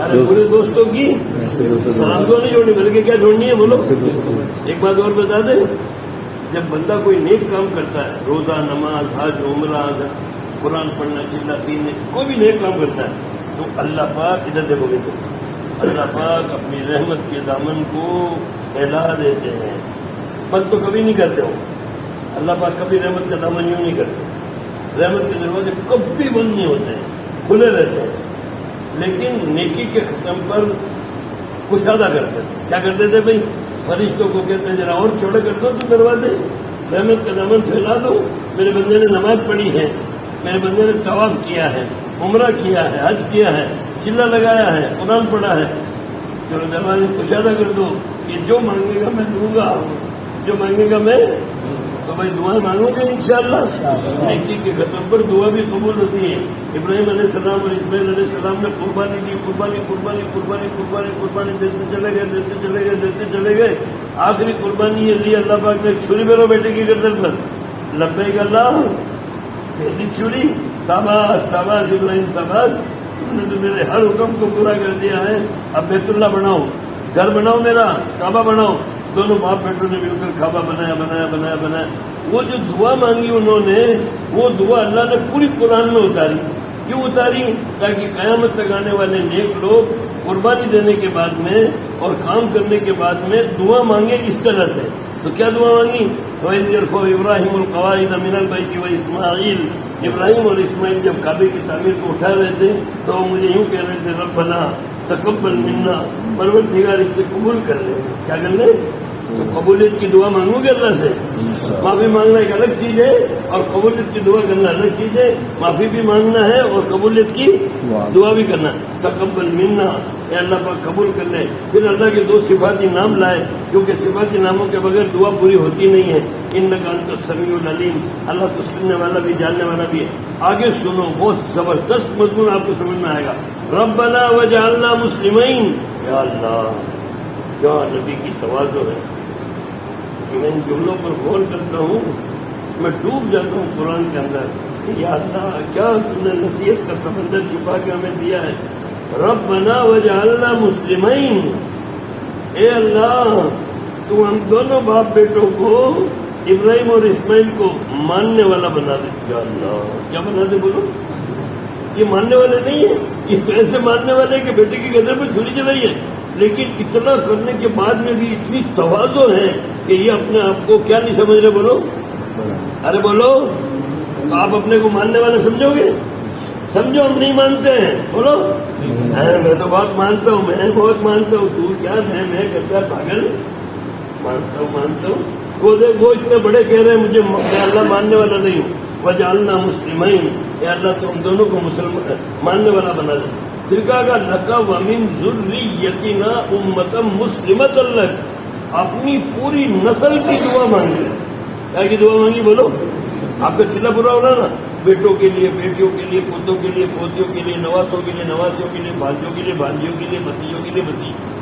ارے پورے دوستوں کی سلام تو نہیں چھوڑنی، بلکہ کیا چھوڑنی ہے بولو؟ ایک بات اور بتا دیں، جب بندہ کوئی نیک کام کرتا ہے، روزہ، نماز، حج، عمرہ، قرآن پڑھنا، چلا دین، کوئی بھی نیک کام کرتا ہے تو اللہ پاک، ادھر دیکھو گے، اللہ پاک اپنی رحمت کے دامن کو پھیلا دیتے ہیں۔ بند تو کبھی نہیں کرتے ہو، اللہ پاک کبھی رحمت کا دامن یوں نہیں کرتے، رحمت کے دروازے کبھی بند نہیں ہوتے ہیں، کھلے رہتے ہیں، لیکن نیکی کے ختم پر کشادہ کرتے تھے۔ کیا کرتے تھے بھائی؟ فرشتوں کو کہتے ہیں ذرا اور چوڑے کر دو تو دروازے، رحمت کا دامن پھیلا دو، میرے بندے نے نماز پڑھی ہے، میرے بندے نے طواف کیا ہے، عمرہ کیا ہے، حج کیا ہے، چلا لگایا ہے، قرآن پڑھا ہے، چلو دروازے کشادہ کر دو، یہ جو مانگے گا میں دوں گا، جو مانگے گا میں، تو بھائی دعائیں مانگو گے انشاءاللہ۔ نیکی کے ختم پر دعا بھی قبول ہوتی ہے۔ ابراہیم علیہ السلام اور اسماعیل علیہ السلام نے قربانی دی، قربانی قربانی قربانی قربانی قربانی دیتے چلے گئے، دیتے چلے گئے، دیتے چلے گئے، آخری قربانی یہ لی اللہ پاک نے چھری میرو بیٹے کی گردن پر، لبیک اللہ، پہلی چھری، شاباش شاباش ابراہیم شاباش، تم نے تو میرے ہر حکم کو پورا کر دیا ہے، اب بیت اللہ بناؤ، گھر بناؤ، میرا کعبہ بناؤ۔ دونوں باپ بیٹوں نے مل کر کعبہ بنایا بنایا بنایا بنایا۔ وہ جو دعا مانگی انہوں نے، وہ دعا اللہ نے پوری قرآن میں اتاری۔ کیوں اتاری؟ تاکہ قیامت تک آنے والے نیک لوگ قربانی دینے کے بعد میں اور کام کرنے کے بعد میں دعا مانگے اس طرح سے۔ تو کیا دعا مانگی؟ وَإِذْ يَرْفَعُ إِبْرَاهِيمُ الْقَوَاعِدَ مِنَ الْبَيْتِ وَإِسْمَاعِيلُ، ابراہیم اور اسماعیل جب کعبے کی تعمیر کو اٹھا رہے تھے تو وہ مجھے یوں کہہ رہے تھے، ربنا تقبل منا، پروردگار اس سے قبول کر لے۔ کیا کر لے؟ تو قبولیت کی دعا مانگو گے اللہ سے؟ معافی مانگنا ایک الگ چیز ہے اور قبولیت کی دعا کرنا الگ چیز ہے۔ معافی بھی مانگنا ہے اور قبولیت کی دعا بھی کرنا۔ تقبل منا، اے اللہ پاک قبول کر لے۔ پھر اللہ کے 2 صفاتی نام لائے، کیونکہ صفاتی ناموں کے بغیر دعا پوری ہوتی نہیں ہے۔ انک انت السمیع العلیم، اللہ تو سننے والا بھی جاننے والا بھی ہے۔ آگے سنو، بہت زبردست مضمون آپ کو سمجھ میں آئے گا۔ ربنا وجعلنا مسلمین، یا اللہ کیا نبی کی تواضع ہے۔ میں ان جملوں پر غور کرتا ہوں، میں ڈوب جاتا ہوں قرآن کے اندر۔ یا اللہ کیا تم نے نصیحت کا سمندر چھپا کے ہمیں دیا ہے۔ ربنا وجعلنا مسلمین، اے اللہ تو ہم دونوں باپ بیٹوں کو، ابراہیم اور اسماعیل کو ماننے والا بنا دے۔ یا اللہ کیا بنا دے بولو؟ یہ ماننے والے نہیں ہیں، یہ تو ایسے ماننے والے کہ بیٹے کی گردن پہ چھری چلائی ہے، لیکن اتنا کرنے کے بعد میں بھی اتنی تواضع ہے کہ یہ اپنے آپ کو کیا نہیں سمجھ رہے بولو؟ ارے بولو، تو آپ اپنے کو ماننے والے سمجھو گے؟ سمجھو ہم نہیں مانتے ہیں، بولو میں تو بہت مانتا ہوں، میں بہت مانتا ہوں، تو کیا میں کرتا ہے پاگل، مانتا ہوں وہ اتنے بڑے کہہ رہے ہیں مجھے، میں اللہ ماننے والا نہیں ہوں، وجعلنا مسلمین، اے اللہ تو ہم دونوں کو مسلمان ماننے والا بنا دے. پھر کہا کہ لک ومن ذریتنا امۃ مسلمۃ لک، اپنی پوری نسل کی دعا مانگی. کیا کی دعا مانگی بولو؟ آپ کا چلا پورا ہونا نا، بیٹوں کے لیے، بیٹیوں کے لیے، پوتوں کے لیے، پوتیوں کے لیے، نواسوں کے لیے، نواسیوں کے لیے، بھانجوں کے لیے، بھانجیوں کے لیے، بھتیجوں کے لیے،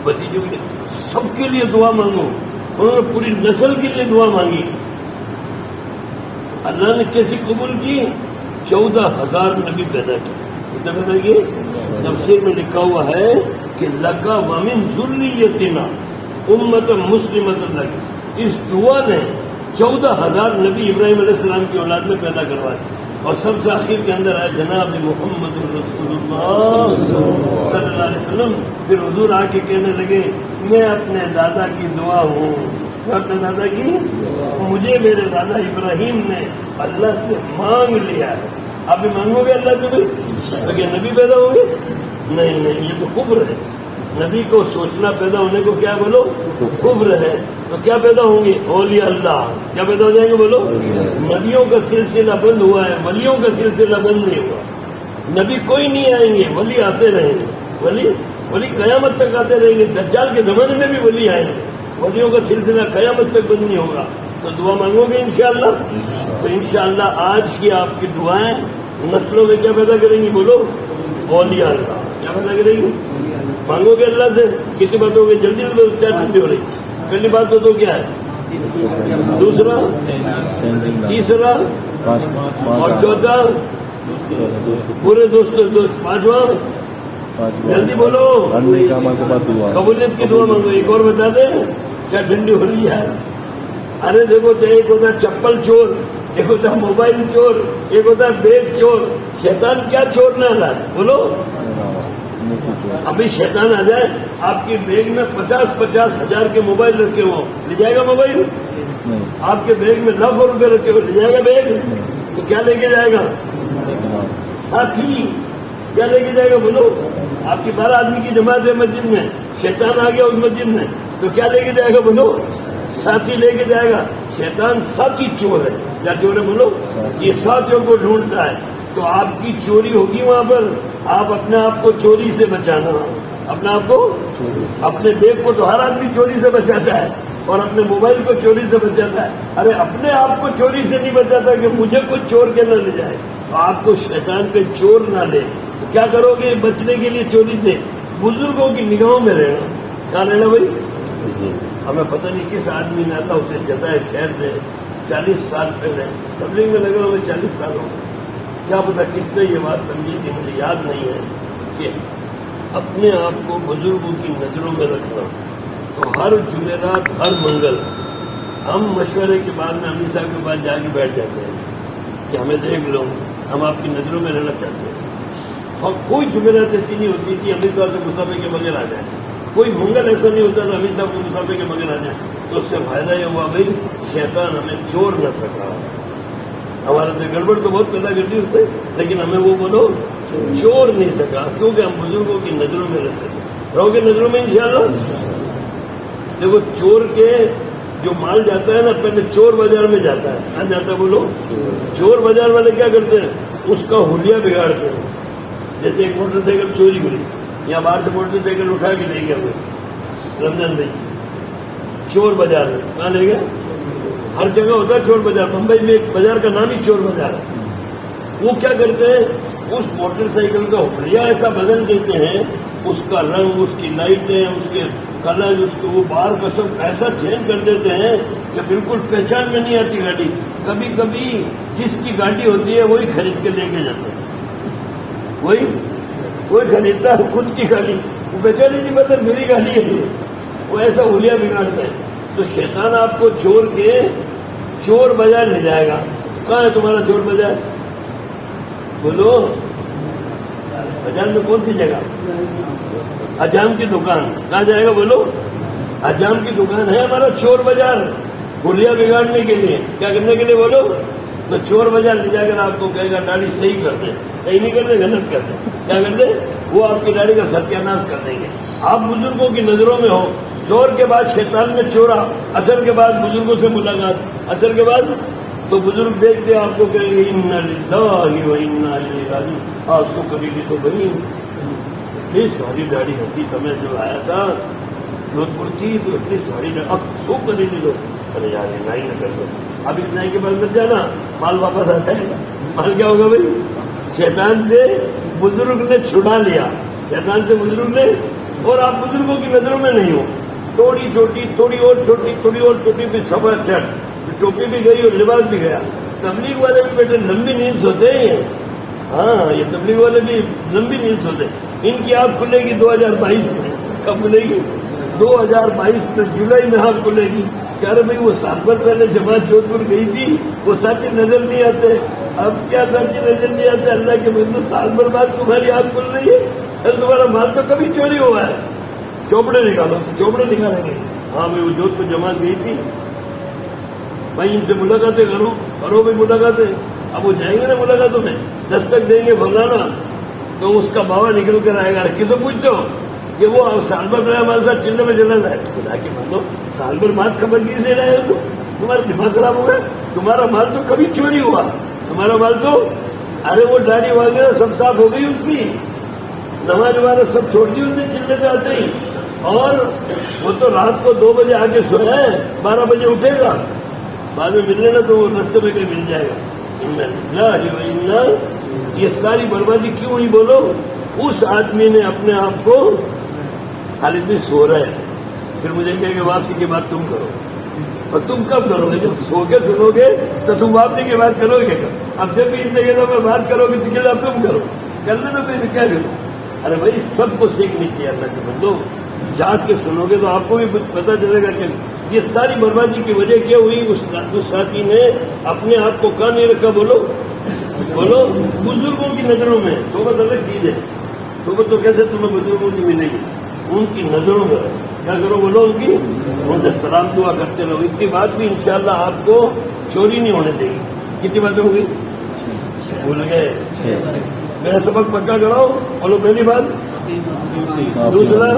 بھتیجوں کے لیے، سب کے لیے دعا مانگو. انہوں نے پوری نسل کے لیے دعا مانگی. اللہ نے کیسی قبول کی؟ 14,000 نبی پیدا کیے. کتنے پیدا کیے؟ تفسیر میں لکھا ہوا ہے کہ لک ومن ذریتنا امۃ مسلمۃ لک، اس دعا نے 14,000 نبی ابراہیم علیہ السلام کی اولاد میں پیدا کروا دی. اور سب سے آخر کے اندر آئے جناب محمد رسول اللہ صلی اللہ علیہ وسلم. پھر حضور آ کے کہنے لگے میں اپنے دادا کی دعا ہوں، میں اپنے دادا کی، مجھے میرے دادا ابراہیم نے اللہ سے مانگ لیا ہے. آپ بھی مانگو گے اللہ سے بھائی؟ کیا نبی پیدا ہوں گے؟ نہیں، یہ تو کفر ہے. نبی کو سوچنا پیدا ہونے کو کیا بولو؟ کفر ہے. تو کیا پیدا ہوں گے؟ اولیاء اللہ. کیا پیدا ہو جائیں گے بولو؟ نبیوں کا سلسلہ بند ہوا ہے، ولیوں کا سلسلہ بند نہیں ہوا. نبی کوئی نہیں آئیں گے، ولی آتے رہیں گے. ولی قیامت تک آتے رہیں گے. دجال کے زمانے میں بھی ولی آئیں گے. ولیوں کا سلسلہ قیامت تک بند نہیں ہوگا. تو دعا مانگو گے انشاءاللہ؟ تو انشاءاللہ آج کی آپ کی دعائیں نسلوں میں کیا پیدا کریں گی بولو؟ اولیاء اللہ. کیا پیدا کریں گی؟ مانگو گے اللہ سے. کتنی بات ہوگی؟ جلدی سے چار ٹھنڈی ہو رہی. پہلی بات تو کیا ہے؟ دوسرا، تیسرا اور چوتھا پورے دوست. پانچواں جلدی بولو. قبولیت کی دعا مانگو. ایک اور بتا دیں کیا ٹھنڈی ہو رہی ہے. ارے دیکھو تو ایک ہوتا ہے چپل چور، ایک ہوتا ہے موبائل چور، ایک ہوتا ہے بیگ چور. شیطان کیا چورنے والا ہے بولو؟ ابھی شیطان آ جائے آپ کی بیگ میں 50 ہزار کے موبائل رکھے ہوں، لے جائے گا موبائل؟ آپ کے بیگ میں لاکھوں روپے رکھے ہو، لے جائے گا بیگ؟ تو کیا لے کے جائے گا؟ ساتھی. کیا لے کے جائے گا بولو؟ آپ کی 12 آدمی کی جماعت ہے مسجد میں، شیطان آ گیا اس مسجد میں، تو کیا لے کے جائے گا بولو؟ ساتھی لے کے جائے گا. شیطان ساتھی چور ہے. کیا چور ہے بولو؟ یہ ساتھیوں کو ڈھونڈتا ہے. تو آپ کی چوری ہوگی وہاں پر، آپ اپنے آپ کو چوری سے بچانا. اپنے آپ کو، اپنے بیگ کو تو ہر آدمی چوری سے بچاتا ہے اور اپنے موبائل کو چوری سے بچاتا ہے. ارے اپنے آپ کو چوری سے نہیں بچاتا کہ مجھے کچھ چور کے نہ لے جائے. تو آپ کو شیطان کے چور نہ لے تو کیا کرو گے بچنے کے لیے چوری سے؟ بزرگوں کی نگاہوں میں رہنا. کہاں رہنا بھائی؟ ہمیں پتہ نہیں کس آدمی نے اللہ اسے جزائے خیر دے. 40 سال پہلے تبلیغ میں لگا ہمیں 40 سال ہو گئے. کیا پتا کس نے یہ بات سمجھی تھی، مجھے یاد نہیں ہے، کہ اپنے آپ کو بزرگوں کی نظروں میں رکھنا. تو ہر جمعرات، ہر منگل ہم مشورے کے بعد میں امیر صاحب کے پاس جا کے بیٹھ جاتے ہیں کہ ہمیں دیکھ لو، ہم آپ کی نظروں میں رہنا چاہتے ہیں. اور کوئی جمعرات ایسی نہیں ہوتی کہ امیر صاحب سے مسافے کے بغیر آ جائیں. کوئی منگل ایسا نہیں ہوتا تھا امیر صاحب کو مسافے کے بغیر آ جائیں. تو اس سے فائدہ یہ ہوا بھائی شیطان ہمیں چور نہ سکا. ہمارا تو گڑبڑ تو بہت پیدا کرتی اس نے، لیکن ہمیں وہ بولو چور نہیں سکا، کیونکہ ہم بزرگوں کی نظروں میں رہتے تھے. رہو گے نظروں میں انشاءاللہ. دیکھو چور کے جو مال جاتا ہے نا، پہلے چور بازار میں جاتا ہے. کہاں جاتا ہے بولو؟ چور بازار والے کیا کرتے ہیں؟ اس کا حلیہ بگاڑتے ہیں. جیسے ایک موٹر سائیکل چوری ہوئی، یا باہر سے موٹر سائیکل اٹھا کے لے گیا ہوئے رمضان بھائی چور بازار میں. کہاں لے گیا؟ ہر جگہ ہوتا ہے چور بازار. ممبئی میں ایک بازار کا نام ہی چور بازار ہے. وہ کیا کرتے ہیں؟ اس موٹر سائیکل کا حلیہ ایسا بدل دیتے ہیں، اس کا رنگ، اس کی لائٹیں، اس کے کلر، اس کو وہ باہر کا سب ایسا چینج کر دیتے ہیں کہ بالکل پہچان میں نہیں آتی گاڑی. کبھی کبھی جس کی گاڑی ہوتی ہے وہی خرید کے لے کے جاتے ہیں. کوئی خریدتا ہے خود کی گاڑی، وہ پہچان ہی نہیں پتا میری گاڑی ہے یہ. وہ ایسا حلیہ بگاڑتے ہیں. تو شیطان آپ کو چور کے چور بازار لے جائے گا. کہاں ہے تمہارا چور بازار بولو؟ بازار میں کون سی جگہ؟ حجام کی دکان. کہاں جائے گا بولو؟ حجام کی دکان ہے ہمارا چور بازار. حلیہ بگاڑنے کے لیے. کیا کرنے کے لیے بولو؟ تو چور بازار لے جا کر آپ کو کہے گا داڑھی صحیح کر دے، صحیح نہیں کر دے غلط کر دے، کیا کر دے؟ وہ آپ کی داڑھی کا ستیہ ناش کر دیں گے۔ آپ بزرگوں کی نظروں میں ہو، زور کے بعد شیطان میں چورا، اثر کے بعد بزرگوں سے ملاقات، اثر کے بعد تو بزرگ دیکھتے آپ کو کہیں گے انا للہ و انا الیہ راجعون، آنسو کری لی تو بھائی اتنی ساری داڑھی ہوتی تمہیں جب آیا تھا جودھ پور کی تو اتنی ساری اب سو کری لی دو، ارے یار اتنا ہی نہ کر دو، اب اتنا ہی کے بعد مت جانا، مال واپس آتا ہے، مال کیا ہوگا بھائی؟ شیطان سے بزرگ نے چھڑا لیا، شیطان سے بزرگ نے، اور آپ بزرگوں کی نظروں میں نہیں ہو، تھوڑی چھوٹی تھوڑی اور چھوٹی تھوڑی اور چھوٹی بھی سب چٹ، ٹوپی بھی گئی اور لباس بھی گیا۔ تبلیغ والے بھی بیٹے لمبی نیند سوتے ہیں، ہاں یہ تبلیغ والے بھی لمبی نیند سوتے ہیں۔ ان کی آنکھ کھلے گی 2022 میں، کب کھلے گی؟ 2022 میں جولائی میں آنکھ کھلے گی۔ کہہ رہے بھائی وہ سال بھر پہلے جماعت جودھ پور گئی تھی، وہ ساتھی نظر نہیں آتے، اب کیا ساتھی نظر نہیں آتے؟ اللہ کے بندو سال بھر بعد تمہاری آنکھ کھل رہی ہے، تمہارا مال تو کبھی چوری ہوا ہے، چوپڑے نکالو تو چوپڑے نکالیں گے۔ ہاں بھائی وہ جودھ پور جماعت گئی تھی، بھائی ان سے ملاقاتیں کرو بھائی ملاقاتیں، اب وہ جائیں گے نا ملاقاتوں میں، دستک دیں گے فلانا، تو اس کا بابا نکل کر آئے گا، کس سے پوچھتے ہو کہ وہ سال بھر رہے ہمارے ساتھ چلنے میں چلا جائے؟ خدا کے بندو سال بھر بعد خبر کس لے رہے ہو؟ تمہارا دماغ خراب ہو گیا، تمہارا مال تو کبھی چوری ہوا، تمہارا مال تو، ارے وہ داڑھی وغیرہ سب صاف ہو گئی اس کی، نماز وغیرہ سب چھوڑ دی اس نے چلنے سے آتے ہی، اور وہ تو رات کو 2 بجے آ کے سویا ہے، 12 بجے اٹھے گا، بعد میں مل لینا تو وہ رستے میں کہیں مل جائے گا۔ یہ ساری بربادی کیوں ہوئی بولو؟ اس آدمی نے اپنے آپ کو، خالد بھی سو رہا ہے، پھر مجھے کہے کہ واپسی کی بات تم کرو، اور تم کب کرو گے؟ جب سو کے سنو گے تو تم واپسی کی بات کرو گے کب؟ اب جب بھی ان جگہ میں بات کرو گے تو اب تم کرو، کر لے تو پھر کیا کرو؟ ارے بھائی سب کو سیکھنی چاہیے اللہ کے بندو، جاگ کے سنو گے تو آپ کو بھی پتا چلے گا کہ یہ ساری بربادی کی وجہ کیا ہوئی۔ اس ساتھی نے اپنے آپ کو کہاں نہیں رکھا؟ بولو بزرگوں کی نظروں میں۔ صحبت الگ چیز ہے، صحبت تو کیسے تمہیں بزرگوں کی ملے گی؟ ان کی نظروں میں کیا کرو؟ بولو ان سے سلام دعا کرتے رہو۔ اتنی بات بھی انشاءاللہ آپ کو چوری نہیں ہونے دے گی۔ کتنی باتیں ہو گئی؟ بھول گئے؟ میرا سبق پکا کراؤ، بولو پہلی بات، دوسرا،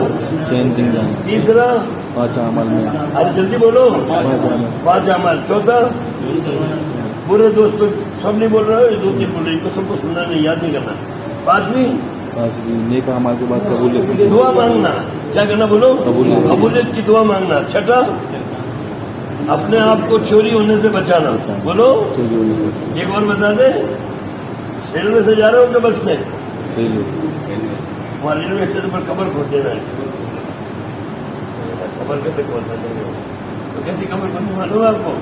تیسرا، 5 عمل میں، ارے جلدی بولو، 5 عمل، چوتھا برے دوستوں، سب نہیں بول رہے ہو، 2-3 بول رہے ہیں، سب کو سننا نہیں، یاد نہیں کرنا۔ 5ویں نیک اعمال کے بعد قبولیت، دعا مانگنا، کیا کرنا بولو؟ قبولیت کی دعا مانگنا۔ چھٹا، اپنے آپ کو چوری ہونے سے بچانا، بولو۔ ایک اور بتا دیں، ریلوے سے جا رہے ہو کہ بس سے؟ وہاں ریلوے اسٹیشن پر قبر کھود دینا ہے۔ قبر کیسے کھودنا چاہیے؟ تو کیسی قبر کھودنی معلوم ہے آپ کو؟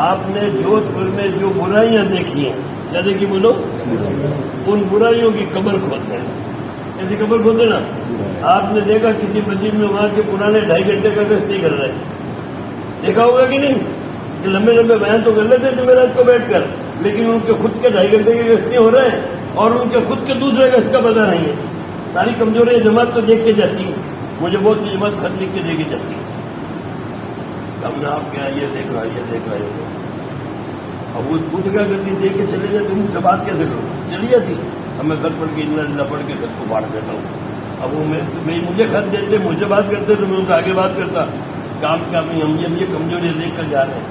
آپ نے جودھ پور میں جو برائیاں دیکھی ہیں، کیا دیکھی بولو؟ ان برائیوں کی قبر کھود دینا۔ کیسی قبر کھود دینا؟ آپ نے دیکھا کسی مسجد میں وہاں کے پرانے 2.5 گھنٹے کا گشت نہیں کر رہے، دیکھا ہوگا کہ نہیں؟ کہ لمبے لمبے بیان تو کر لیتے جمعرات کو بیٹھ کر، لیکن ان کے خود کے 2.5 گھنٹے کے گشت نہیں ہو رہے ہیں، اور ان کے خود کے دوسرے گشت کا پتہ نہیں ہے۔ ساری کمزوریاں جماعت تو دیکھ کے جاتی ہے، مجھے بہت سی جماعت خط لکھ کے دے کے جاتی ہے، ہم نے آپ کے یہاں یہ دیکھ رہا یہ دیکھ رہا ہے۔ اب وہ خود کیا کرتی، دے کے چلے جاتے، مجھ سے بات کیسے کروں؟ چلی جاتی، اب میں خط پڑھ کے اللہ پڑھ کے خط کو بانٹ دیتا ہوں۔ اب وہ میرے سے مجھے خط دیتے، مجھے بات کرتے تو میں ان سے آگے بات کرتا، کام کیا نہیں، ہم یہ کمزوریاں دیکھ کر جا رہے ہیں۔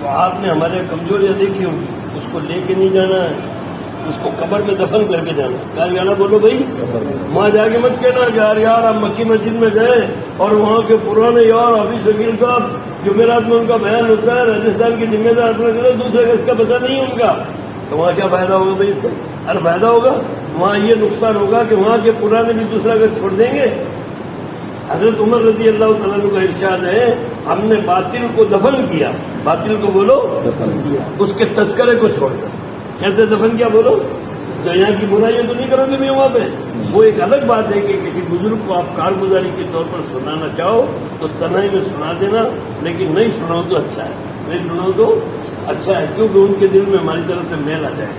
تو آپ نے ہمارے کمزوریاں دیکھی، اس کو لے کے نہیں جانا ہے، اس کو قبر میں دفن کر کے جانا۔ کیا جانا بولو بھائی؟ وہاں جا کے مت کہنا کہ یار آپ مکی مسجد میں گئے اور وہاں کے پرانے یار حافظ شکیل صاحب جمعرات میں ان کا بیان ہوتا ہے، راجستھان کے ذمہ دار اپنا کہتے ہیں، دوسرے کا اس کا پتہ نہیں ان کا، تو وہاں کیا فائدہ ہوگا بھائی؟ اس سے ہر فائدہ ہوگا، وہاں یہ نقصان ہوگا کہ وہاں کے پرانے بھی دوسرا کا چھوڑ دیں گے۔ حضرت عمر رضی اللہ تعالیٰ عنہ کا ارشاد ہے، ہم نے باطل کو دفن کیا، باطل کو بولو دفن کیا، اس کے تذکرے کو چھوڑ کر۔ کیسے دفن کیا بولو؟ تو یہاں کی برائیاں تو نہیں کرو گے بھی وہاں پہ۔ وہ ایک الگ بات ہے کہ کسی بزرگ کو آپ کارگزاری کے طور پر سنانا چاہو تو تنہائی میں سنا دینا، لیکن نہیں سناؤ تو اچھا ہے، نہیں سناؤ تو اچھا ہے، کیونکہ ان کے دل میں ہماری طرف سے میل آ جائے،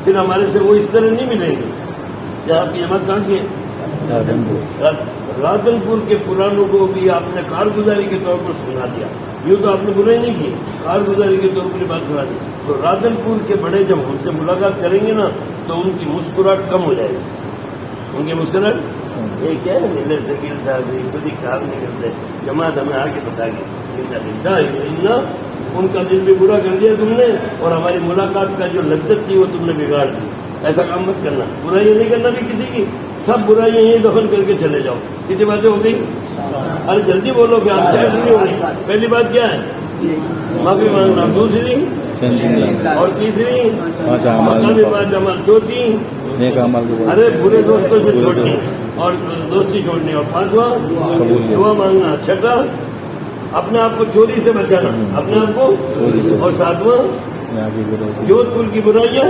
پھر ہمارے سے وہ اس طرح نہیں ملیں گے۔ جہاں آپ کی جماعت کہاں کی ہے؟ رادن پور کے پرانوں کو بھی آپ نے کارگزاری کے طور پر سنا دیا، یوں تو آپ نے برائی نہیں کی، کارگزاری کے طور پر بات سنا دی۔ تو رادنپور کے بڑے جب ہم سے ملاقات کریں گے نا تو ان کی مسکراہٹ کم ہو جائے گی. ان کی مسکراہٹ یہ کیا ہے ضلع شکیل صاحب خود ہی کام نہیں کرتے, جماعت ہمیں آ کے بتا گی ان کا دل بھی برا کر دیا تم نے, اور ہماری ملاقات کا جو لذت تھی وہ تم نے بگاڑ دی. ایسا کام مت کرنا, برائیاں نہیں کرنا بھی کسی کی, سب برائیاں یہیں دفن کر کے چلے جاؤ. کتنی باتیں ہو گئی؟ ارے جلدی بولو کہ آپ سے نہیں ہو رہی. پہلی بات کیا ہے؟ معافی مانگنا. دوسری اور تیسری پانچ عمل. چوتھی نیک اعمال کے بعد ارے برے دوستوں سے چھوڑنی اور دوستی چھوڑنی. اور پانچواں دعا مانگنا. چھٹا اپنے آپ کو چوری سے بچانا, اپنے آپ کو. اور ساتواں یہاں کی برائی جودھ پور کی برائیاں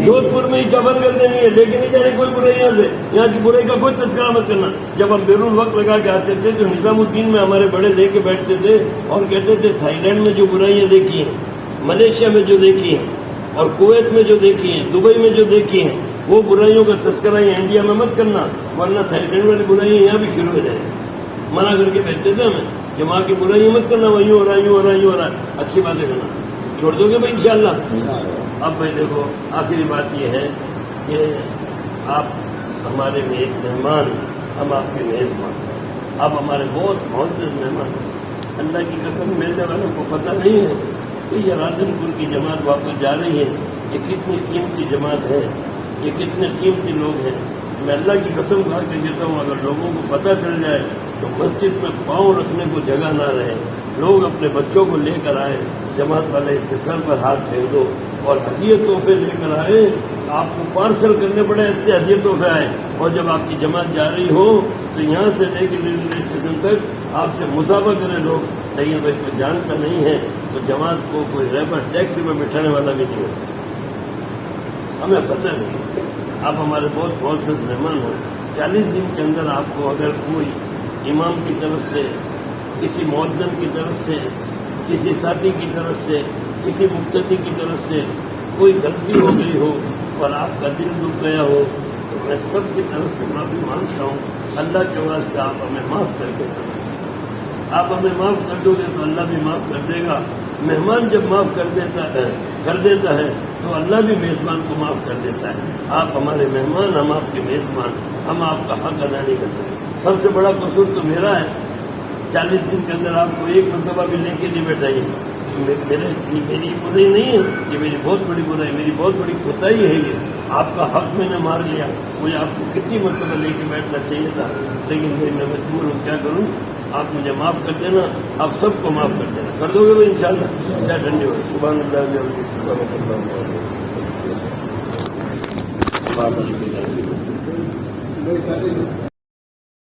جودھ پور میں ہی کفن کر دینی ہے, لیکن نہیں جانے کوئی برائیاں سے. یہاں کی برائی کا کوئی تذکرہ مت کرنا. جب ہم بیرون وقت لگا کے آتے تھے تو نظام الدین میں ہمارے بڑے لے کے بیٹھتے تھے اور کہتے تھے تھائی لینڈ میں جو برائیاں دیکھی ہیں, ملیشیا میں جو دیکھی ہیں, اور کویت میں جو دیکھی ہیں, دبئی میں جو دیکھی ہیں, وہ برائیوں کا تذکرہ یہ انڈیا میں مت کرنا, ورنہ تھائی لینڈ والی برائیاں یہاں بھی شروع ہو جائیں. منع کر کے بیٹھتے تھے ہمیں کہ وہاں کی برائیاں مت کرنا, وہ یوں ہو رہا ہے, یوں ہو رہا ہے, یوں ہو رہا ہے. اچھی باتیں کرنا چھوڑ دو گے بھائی انشاءاللہ. اب بھائی دیکھو آخری بات یہ ہے کہ آپ ہمارے میں ایک مہمان, ہم آپ کے میزبان, آپ ہمارے بہت معزز مہمان. اللہ کی قسم ملنے والوں کو پتہ نہیں ہے کہ یہ رادنپور کی جماعت واپس جا رہی ہے. یہ کتنی قیمتی جماعت ہے, یہ کتنے قیمتی لوگ ہیں. میں اللہ کی قسم کھا کے کہتا ہوں اگر لوگوں کو پتہ چل جائے تو مسجد میں پاؤں رکھنے کو جگہ نہ رہے. لوگ اپنے بچوں کو لے کر آئے, جماعت والے اس کے سر پر ہاتھ پھیر دو اور ہدیہ تحفے لے کر آئے. آپ کو پارسل کرنے پڑے اچھے ہدیہ تحفے آئے, اور جب آپ کی جماعت جا رہی ہو تو یہاں سے لے کے ریلوے اسٹیشن تک آپ سے مسافہ کرے لوگ. لیکن بھائی کوئی جانتا نہیں ہے تو جماعت کو کوئی ریپر ٹیکسی میں بٹھانے والا بھی نہیں ہوتا. ہمیں پتہ نہیں. آپ ہمارے بہت معزز مہمان ہو. 40 دن کے اندر آپ کو اگر کوئی امام کی طرف سے, کسی مؤذن کی طرف سے, کسی ساتھی کی طرف سے, کسی مقتدی کی طرف سے کوئی غلطی ہو گئی ہو اور آپ کا دل دکھ گیا ہو تو میں سب کی طرف سے معافی مانگتا ہوں. اللہ کے واسطے آپ ہمیں معاف کر کے آپ ہمیں معاف کر دو گے تو اللہ بھی معاف کر دے گا. مہمان جب معاف کر دیتا ہے تو اللہ بھی میزبان کو معاف کر دیتا ہے. آپ ہمارے مہمان, ہم آپ کے میزبان, ہم آپ کا حق ادا نہیں کر سکتے. سب سے بڑا قصور تو میرا ہے. 40 دن کے اندر آپ کو ایک مرتبہ بھی لے کے نہیں بیٹھائی. میری برائی نہیں ہے, یہ میری بہت بڑی برائی, میری بہت بڑی کوتاہی ہے. یہ آپ کا حق میں نے مار لیا. مجھے آپ کو کتنی مرتبہ لے کے بیٹھنا چاہیے تھا, لیکن میں مجبور ہوں. کیا کروں؟ آپ مجھے معاف کر دینا, آپ سب کو معاف کر دینا. کر دو گے بھائی انشاءاللہ. کیا ٹھنڈی ہوگی. سبحان اللہ.